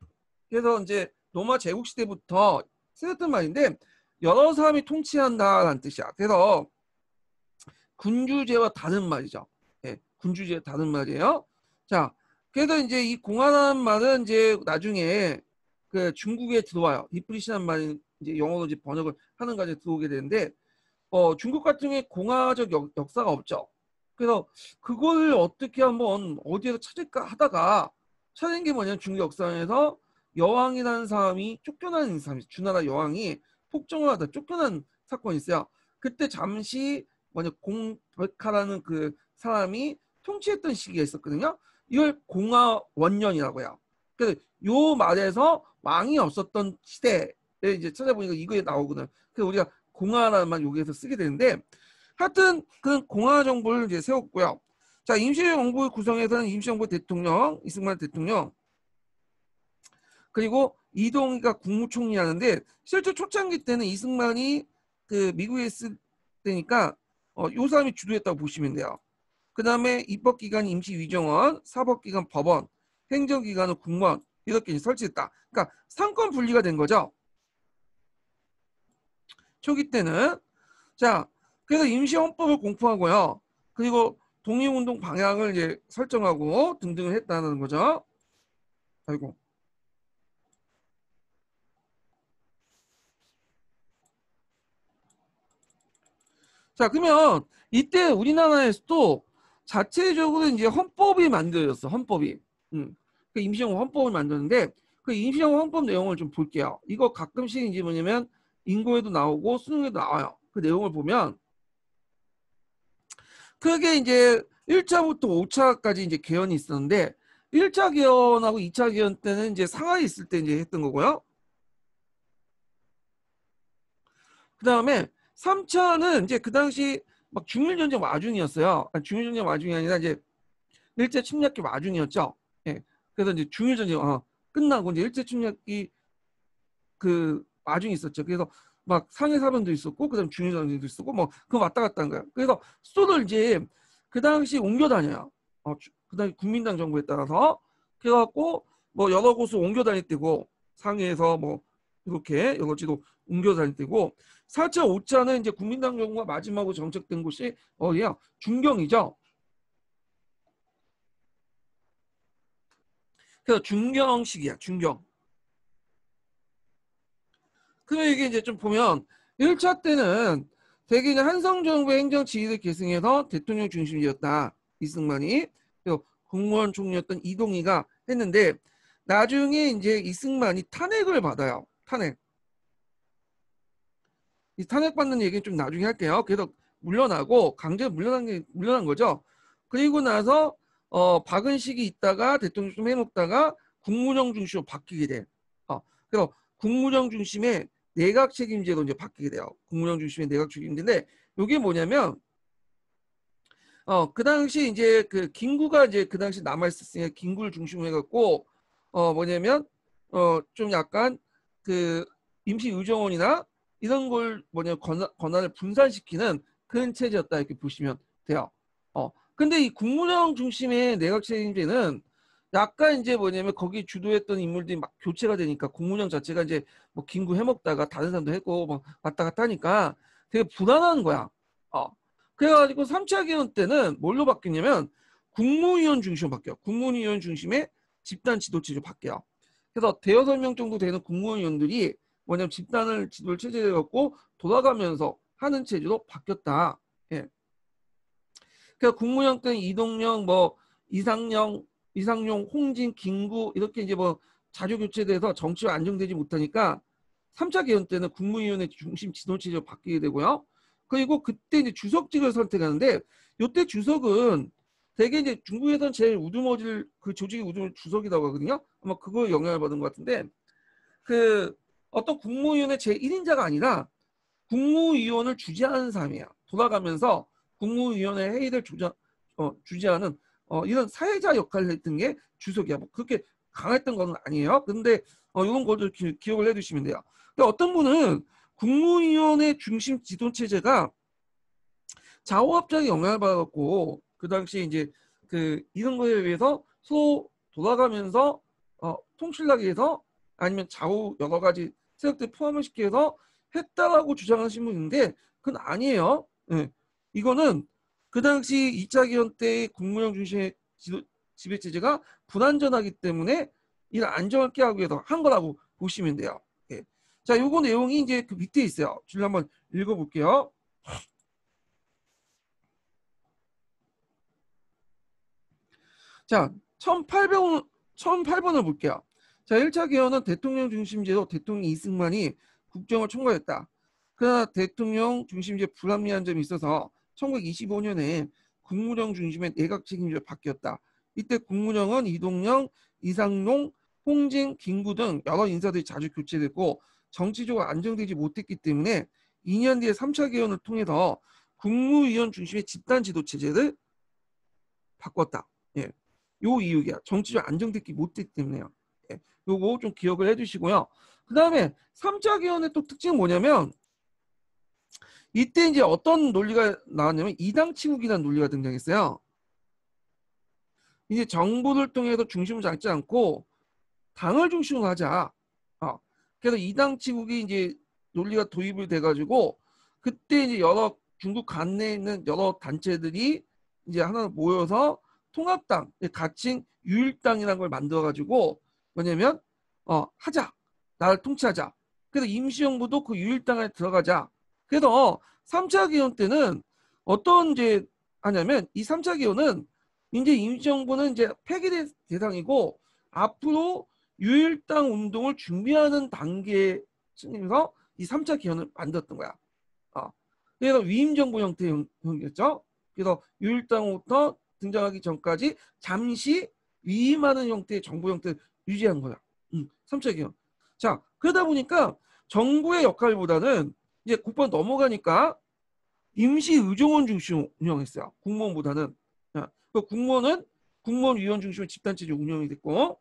그래서 이제 로마 제국 시대부터 쓰였던 말인데 여러 사람이 통치한다라는 뜻이야. 그래서 군주제와 다른 말이죠. 예, 군주제와 다른 말이에요. 자, 그래서 이제 이 공화라는 말은 이제 나중에 그 중국에 들어와요. 리프레시라는 말이 이제 영어로 이제 번역을 하는 과정에 들어오게 되는데 중국 같은 경우에 공화적 역사가 없죠. 그래서 그걸 어떻게 한번 어디에서 찾을까 하다가 찾은 게 뭐냐면 중국 역사에서 여왕이라는 사람이 쫓겨나는 사람이 주나라 여왕이 폭정을 하다 쫓겨난 사건이 있어요. 그때 잠시 뭐냐 공백하라는 그 사람이 통치했던 시기가 있었거든요. 이걸 공화원년이라고 해요. 그래서 요 말에서 왕이 없었던 시대에 이제 찾아보니까 이거에 나오거든. 그래서 우리가 공화라는 말 여기에서 쓰게 되는데 하여튼 그 공화 정부를 이제 세웠고요. 자, 임시정부 구성에서는 임시정부 대통령, 이승만 대통령, 그리고 이동희가 국무총리 하는데 실제 초창기 때는 이승만이 그 미국에 있을 때니까 요 사람이 주도했다고 보시면 돼요. 그 다음에 입법기관 임시위정원, 사법기관 법원, 행정기관은 국무원 이렇게 설치했다. 그러니까 상권 분리가 된 거죠. 초기 때는. 자, 그래서 임시헌법을 공포하고요. 그리고 독립운동 방향을 이제 설정하고 등등을 했다는 거죠. 아이고. 자, 그러면 이때 우리나라에서도 자체적으로 이제 헌법이 만들어졌어. 헌법이. 그 임시정부 헌법을 만드는데 그 임시정부 헌법 내용을 좀 볼게요. 이거 가끔씩 이제 뭐냐면 인고에도 나오고 수능에도 나와요. 그 내용을 보면 크게 이제 1차부터 5차까지 이제 개헌이 있었는데 1차 개헌하고 2차 개헌 때는 이제 상하이 있을 때 이제 했던 거고요. 그 다음에 3차는 이제 그 당시 막 중일전쟁 와중이었어요. 아니, 중일전쟁 와중이 아니라 이제 일제 침략기 와중이었죠. 예. 그래서 이제 중일전쟁 끝나고 이제 일제 침략기 그 와중이 있었죠. 그래서 막 상해 사변도 있었고 그다음 중일전쟁도 있었고 뭐 그거 왔다 갔다 한 거예요. 그래서 수도를 이제 그 당시 옮겨 다녀요. 그 당시 국민당 정부에 따라서 그래갖고 뭐 여러 곳을 옮겨 다닐 때고 상해에서 뭐 이렇게 여러 지도 옮겨 다닐 때고 4차, 5차는 이제 국민당 정부가 마지막으로 정책된 곳이 어디야? 중경이죠. 그래서 중경식이야, 중경. 그럼 이게 이제 좀 보면 1차 때는 대개 한성정부의 행정 지휘를 계승해서 대통령 중심이었다. 이승만이. 그리고 국무원 총리였던 이동희가 했는데 나중에 이제 이승만이 탄핵을 받아요. 탄핵. 이 탄핵받는 얘기는 좀 나중에 할게요. 그래서 물러나고 강제로 물러난 거죠. 그리고 나서 박은식이 있다가 대통령 좀 해먹다가 국무령 중심으로 바뀌게 돼. 그래서 국무령 중심의 내각 책임제로 이제 바뀌게 돼요. 국무령 중심의 내각 책임제인데 이게 뭐냐면 그 당시 이제 그 김구가 이제 그 당시 남아 있었으니까 김구를 중심으로 해갖고 뭐냐면 좀 약간 그 임시 의정원이나 이런 걸 뭐냐 권한을 분산시키는 그런 체제였다 이렇게 보시면 돼요. 근데 이 국무령 중심의 내각 책임제는 약간 이제 뭐냐면 거기 주도했던 인물들이 막 교체가 되니까 국무령 자체가 이제 뭐 김구 해먹다가 다른 사람도 했고 막 왔다 갔다 하니까 되게 불안한 거야. 그래가지고 3차 개헌 때는 뭘로 바뀌냐면 국무위원 중심으로 바뀌어요. 국무위원 중심의 집단 지도체제로 바뀌어요. 그래서 대여섯 명 정도 되는 국무위원들이 뭐냐면 집단을 지도를 체제해 갖고 돌아가면서 하는 체제로 바뀌었다. 예. 그러니까 국무위원 때는 이동영, 뭐 이상용, 홍진, 김구 이렇게 이제 뭐 자주 교체돼서 정치가 안정되지 못하니까 3차 개헌 때는 국무위원회 중심 지도체제로 바뀌게 되고요. 그리고 그때 이제 주석직을 선택하는데 이때 주석은 되게 이제 중국에서는 제일 우두머리를 그 조직의 우두머리 주석이라고 하거든요. 아마 그거에 영향을 받은 것 같은데 그 어떤 국무위원회 제1인자가 아니라 국무위원을 주재하는 사람이에요. 돌아가면서 국무위원회 회의를 주재하는 이런 사회자 역할을 했던 게 주석이야. 뭐 그렇게 강했던 건 아니에요. 근데 이런 것도 기억을 해두시면 돼요. 근데 어떤 분은 국무위원회 중심 지도 체제가 좌우합작에 영향을 받았고 그 당시 이제 그 이런 거에 의해서 서로 돌아가면서 통출하기 위해서 아니면 좌우 여러 가지 세력들 포함을 시켜서 했다라고 주장하시는 분인데 그건 아니에요. 네. 이거는 그 당시 2차 기원 때의 국무령 중심의 지배 체제가 불안전하기 때문에 이런 안정을 깨하기 위해서 한 거라고 보시면 돼요. 예. 자, 요거 내용이 이제 그 밑에 있어요. 줄을 한번 읽어볼게요. 자, 1008번을 볼게요. 자, 1차 개헌은 대통령 중심제로 대통령 이승만이 국정을 총괄했다. 그러나 대통령 중심제 불합리한 점이 있어서 1925년에 국무령 중심의 내각 책임제로 바뀌었다. 이때 국무령은 이동영, 이상용, 홍진, 김구 등 여러 인사들이 자주 교체됐고 정치적으로 안정되지 못했기 때문에 2년 뒤에 3차 개헌을 통해서 국무위원 중심의 집단 지도 체제를 바꿨다. 예. 요 이유야. 정치적 안정되지 못했기 때문에요. 예. 요거 좀 기억을 해주시고요. 그 다음에 3차 개헌의 또 특징은 뭐냐면 이때 이제 어떤 논리가 나왔냐면 이당 치국이라는 논리가 등장했어요. 이제 정부를 통해서 중심을 잡지 않고 당을 중심으로 하자. 그래서 이당 치국이 이제 논리가 도입이 돼가지고 그때 이제 여러 중국 관내에 있는 여러 단체들이 이제 하나 모여서 통합당, 가칭 유일당이라는 걸 만들어가지고 뭐냐면 하자. 나를 통치하자. 그래서 임시정부도 그 유일당 안에 들어가자. 그래서 3차 개헌 때는 어떤 이제 하냐면 이 3차 개헌은 이제 임시정부는 이제 폐기된 대상이고 앞으로 유일당 운동을 준비하는 단계에서 이 3차 개헌을 만들었던 거야. 그래서 위임정부 형태였죠. 그래서 유일당부터 등장하기 전까지 잠시 위임하는 형태의 정부 형태를 유지한 거야. 3차 개헌. 자, 그러다 보니까 정부의 역할보다는 이제 국번 넘어가니까 임시 의정원 중심 운영했어요. 국무원보다는. 그 국무원은 국무원위원 중심으로 집단체제 운영이 됐고.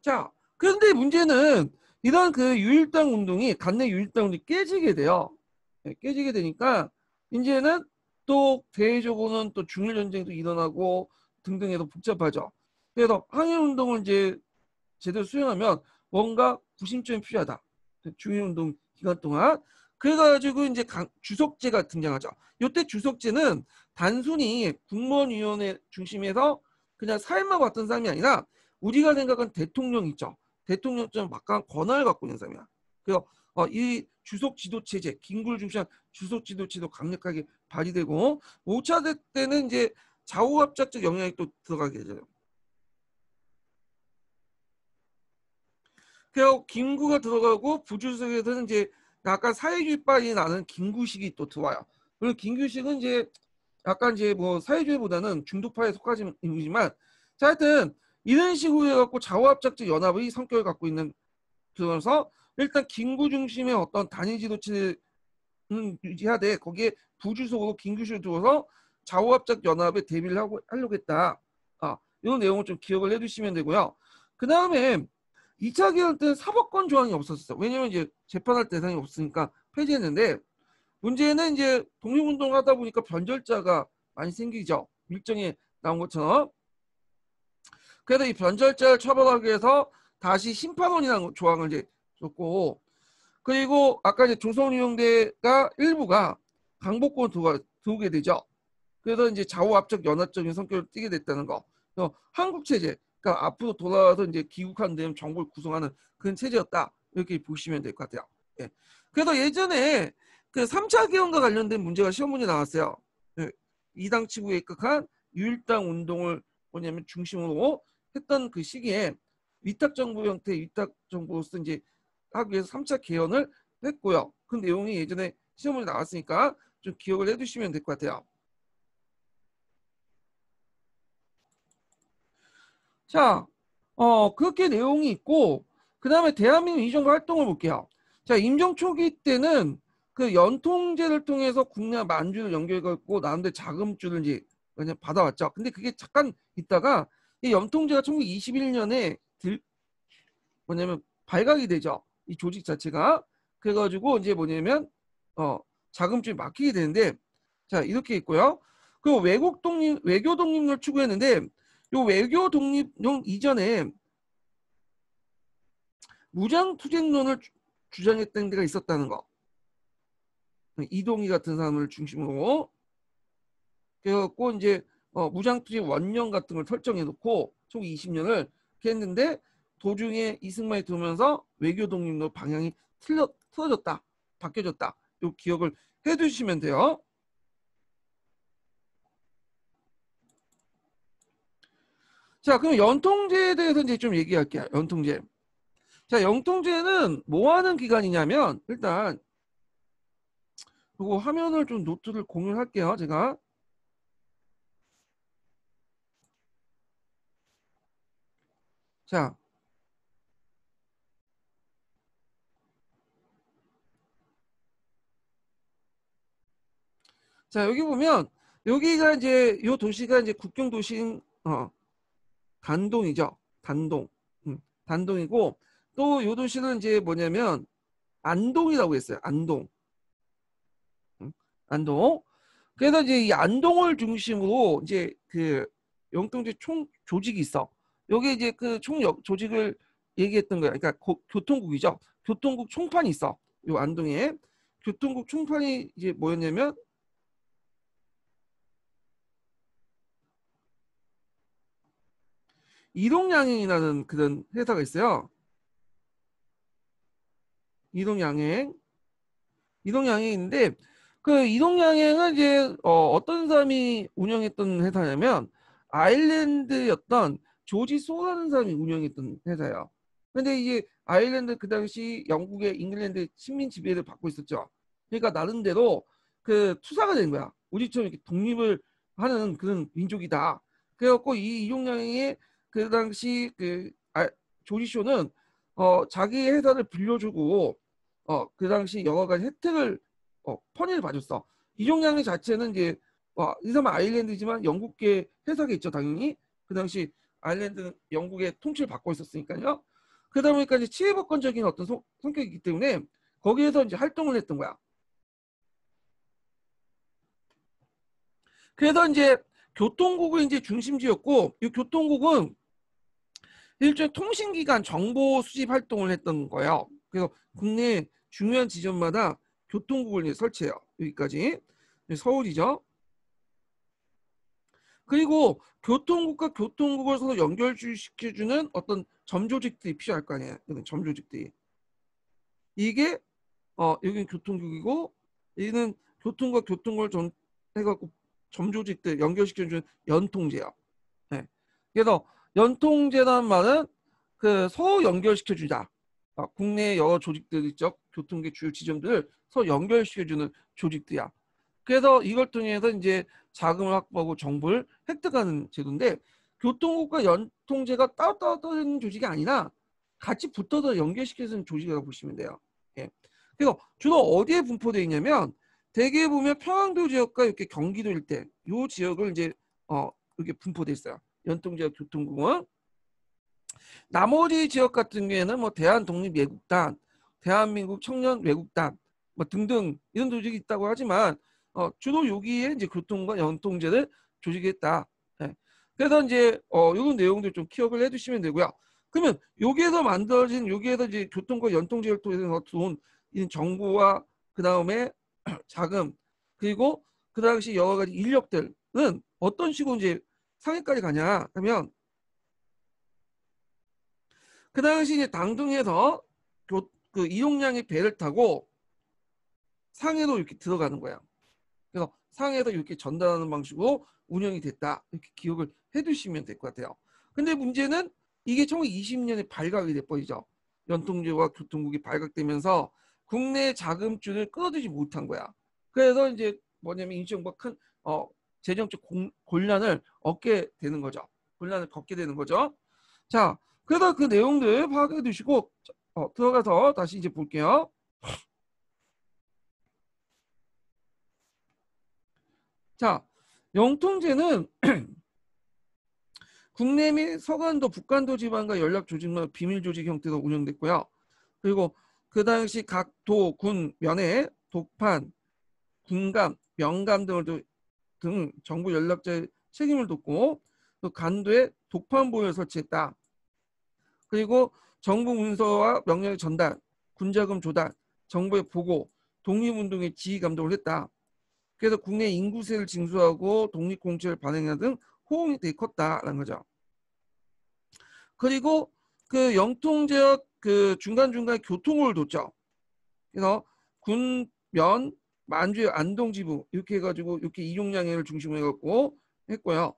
자, 그런데 문제는 이런 그 유일당 운동이 관내 유일당 운동이 깨지게 돼요. 깨지게 되니까 이제는 또 대외적으로는 또 중일 전쟁도 일어나고 등등해서 복잡하죠. 그래서 항일 운동을 이제 제대로 수행하면 뭔가 구심점이 필요하다. 중일 운동 기간 동안 그래가지고 이제 주석제가 등장하죠. 이때 주석제는 단순히 국무원위원회 중심에서 그냥 사회만 봤던 사람이 아니라 우리가 생각한 대통령 있죠. 대통령처럼 막강한 권한을 갖고 있는 사람이야. 그래서 이 주석 지도 체제, 김구를 중심한 주석 지도 체제도 강력하게 발휘되고 5차 대 때는 이제 좌우합작적 영향이 또 들어가게 되죠. 그래서 김구가 들어가고 부주석에서는 이제 약간 사회주의빨이 나는 김구식이 또 들어와요. 그리고 김구식은 이제 약간 이제 뭐 사회주의보다는 중도파에 속하지만 자, 하여튼 이런 식으로 해갖고 좌우합작적 연합의 성격을 갖고 있는 그래서 일단 김구 중심의 어떤 단일 지도체를 유지해야 돼. 거기에 부주석으로 김구식을 두어서 좌우합작 연합에 대비를 하려고 했다. 이런 내용을 좀 기억을 해두시면 되고요. 그 다음에 2차 개헌 때는 사법권 조항이 없었어요. 왜냐면 이제 재판할 대상이 없으니까 폐지했는데 문제는 이제 독립운동 하다 보니까 변절자가 많이 생기죠. 일정에 나온 것처럼. 그래서 이 변절자를 처벌하기 위해서 다시 심판원이라는 조항을 이제 줬고 그리고 아까 이제 조선위용대가 일부가 강복권을 두게 되죠. 그래서 이제 좌우합작 연합적인 성격을 띠게 됐다는 거. 한국 체제, 그러니까 앞으로 돌아와서 이제 귀국한 다음 정부를 구성하는 그런 체제였다. 이렇게 보시면 될 것 같아요. 예. 그래서 예전에 그 3차 개헌과 관련된 문제가 시험 문제 나왔어요. 예. 이당 치국에 입각한 유일당 운동을 뭐냐면 중심으로 했던 그 시기에 위탁정부 형태 위탁정부로서 이제 하기 위해서 3차 개헌을 했고요. 그 내용이 예전에 시험 문제 나왔으니까 좀 기억을 해두시면 될 것 같아요. 자, 그렇게 내용이 있고, 그 다음에 대한민국 임시정부 활동을 볼게요. 자, 임정 초기 때는 그 연통제를 통해서 국내와 만주를 연결했고, 나름대로 자금줄을 이제 그냥 받아왔죠. 근데 그게 잠깐 있다가 이 연통제가 1921년에 뭐냐면 발각이 되죠. 이 조직 자체가. 그래가지고 이제 뭐냐면 자금줄이 막히게 되는데, 자 이렇게 있고요. 그 외교 독립을 추구했는데, 요 외교 독립용 이전에 무장 투쟁론을 주장했던 데가 있었다는 거. 이동희 같은 사람을 중심으로. 그래갖고 이제 무장 투쟁 원령 같은 걸 설정해 놓고 총 20년을 했는데, 도중에 이승만이 들어오면서 외교 독립론 방향이 틀어졌다, 바뀌어졌다. 요 기억을 해두시면 돼요. 자, 그럼 연통제에 대해서 이제 좀 얘기할게요. 연통제. 자, 연통제는 뭐 하는 기관이냐면, 일단 이거 화면을 좀 노트를 공유할게요. 제가. 자, 자 여기 보면 여기가 이제 요 도시가 이제 국경 도시인 단동이죠. 단동. 단동이고, 또 요 도시는 이제 뭐냐면 안동이라고 했어요. 안동. 안동. 그래서 이제 이 안동을 중심으로 이제 그 영통제 총 조직이 있어. 여기 이제 그 총 조직을 얘기했던 거야. 그러니까 교통국이죠. 교통국 총판이 있어. 요 안동에. 교통국 총판이 이제 뭐였냐면 이동양행이라는 그런 회사가 있어요. 이동양행. 이동양행인데, 그 이동양행은 이제 어떤 사람이 운영했던 회사냐면 아일랜드였던 조지 소라는 사람이 운영했던 회사예요. 근데 이게 아일랜드 그 당시 영국의 잉글랜드 식민 지배를 받고 있었죠. 그러니까 나름대로 그 투사가 된 거야. 우리처럼 이렇게 독립을 하는 그런 민족이다. 그래갖고 이 이동양행의 그 당시 조지 쇼는 자기 회사를 빌려주고 그 당시 여러 가지 혜택을 편의를 봐줬어. 이종량의 자체는 이제 이 사람 아일랜드지만 영국계 회사가 있죠, 당연히. 그 당시 아일랜드는 영국의 통치를 받고 있었으니까요. 그러다 보니까 이제 치외법권적인 어떤 성격이기 때문에 거기에서 이제 활동을 했던 거야. 그래서 이제 교통국을 이제 중심지였고, 이 교통국은 일종의 통신기관 정보 수집 활동을 했던 거예요. 그래서 국내 중요한 지점마다 교통국을 설치해요. 여기까지. 서울이죠. 그리고 교통국과 교통국을 서로 연결시켜주는 어떤 점조직들이 필요할 거 아니에요. 점조직들이. 이게 여기는 교통국이고, 여기는 교통과 교통을 해갖고 점조직들 연결시켜주는 연통제요. 네. 그래서 연통제라는 말은 그 서로 연결시켜주자. 국내 여러 조직들 있죠. 교통계 주요 지점들을 서로 연결시켜주는 조직들이야. 그래서 이걸 통해서 이제 자금을 확보하고 정보를 획득하는 제도인데, 교통국과 연통제가 따로따로 떨어지는 조직이 아니라 같이 붙어서 연결시켜주는 조직이라고 보시면 돼요. 예. 그래서 주로 어디에 분포되어 있냐면, 대개 보면 평안도 지역과 이렇게 경기도 일대, 요 지역을 이제 이렇게 분포되어 있어요. 연통제와 교통국은. 나머지 지역 같은 경우에는 뭐 대한독립외국단, 대한민국 청년외국단 뭐 등등 이런 조직이 있다고 하지만, 주로 여기에 이제 교통과 연통제를 조직했다. 예. 그래서 이제 이런 내용들 좀 기억을 해두시면 되고요. 그러면 여기에서 만들어진, 여기에서 이제 교통과 연통제를 통해서 들어온 이 정보와 그 다음에 자금, 그리고 그 당시 여러 가지 인력들은 어떤 식으로 이제 상해까지 가냐 하면, 그 당시 이제 당둥에서 그 이용량의 배를 타고 상해로 이렇게 들어가는 거야. 그래서 상해에서 이렇게 전달하는 방식으로 운영이 됐다. 이렇게 기억을 해두시면 될 것 같아요. 근데 문제는 이게 1920년에 발각이 돼버리죠. 연통제와 교통국이 발각되면서 국내 자금줄을 끌어들이지 못한 거야. 그래서 이제 뭐냐면 임시정부가 큰 재정적 곤란을 얻게 되는 거죠. 곤란을 겪게 되는 거죠. 자, 그래서 그 내용들 파악해 두시고 들어가서 다시 이제 볼게요. 자, 영통제는 국내 및 서간도, 북간도 지방과 연락 조직망 비밀 조직 형태로 운영됐고요. 그리고 그 당시 각 도, 군, 면에 독판, 군감, 명감 등 정부 연락자의 책임을 뒀고 또 간도에 독판부를 설치했다. 그리고 정부 문서와 명령의 전달, 군자금 조달, 정부의 보고, 독립운동의 지휘 감독을 했다. 그래서 국내 인구세를 징수하고 독립공채를 발행하는 등 호응이 되게 컸다라는 거죠. 그리고 그 영통제역 그 중간중간 교통을 뒀죠. 그래서 군, 면, 만주의 안동지부 이렇게 해가지고 이렇게 이용량을 중심으로 해갖고 했고요.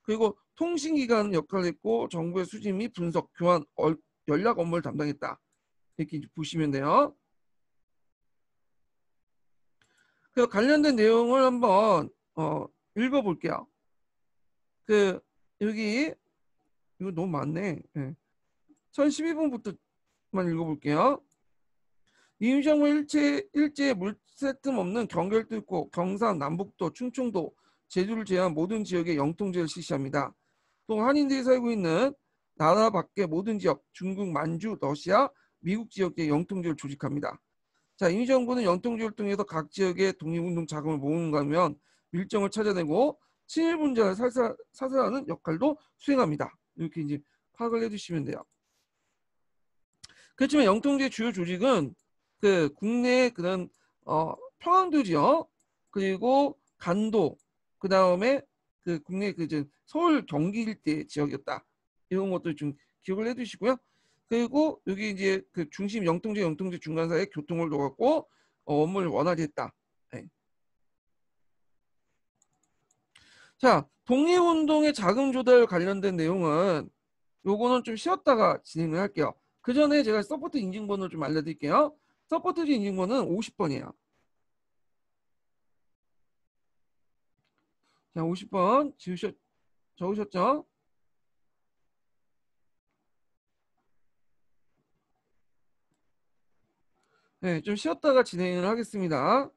그리고 통신기관 역할을 했고 정부의 수집 및 분석, 교환, 연락 업무를 담당했다. 이렇게 보시면 돼요. 그 관련된 내용을 한번 읽어볼게요. 그 여기 이거 너무 많네. 네. 1012분부터만 읽어볼게요. 임시정부 일제 물세틈 없는 경계를 뚫고 경상, 남북도, 충청도, 제주를 제외한 모든 지역에 영통제를 실시합니다. 또 한인들이 살고 있는 나라 밖의 모든 지역, 중국, 만주, 러시아, 미국 지역에 영통제를 조직합니다. 자, 임시정부는 영통제를 통해서 각 지역의 독립운동 자금을 모으는가 하면 밀정을 찾아내고 친일분자를 사살하는 역할도 수행합니다. 이렇게 이제 파악을 해주시면 돼요. 그렇지만 영통제 주요 조직은 그 국내 그런 평안도 지역 그리고 간도 그 다음에 그 국내 그 이제 서울 경기 일대 지역이었다. 이런 것들 좀 기억을 해두시고요. 그리고 여기 이제 그 중심 영통제 중간사의 교통을 놓았고 업무를 원활히 했다. 네. 자, 독립운동의 자금 조달 관련된 내용은 요거는 좀 쉬었다가 진행을 할게요. 그 전에 제가 서포트 인증번호 좀 알려드릴게요. 서포트 인증번호는 50번이에요. 자, 50번 적으셨죠? 네, 좀 쉬었다가 진행을 하겠습니다.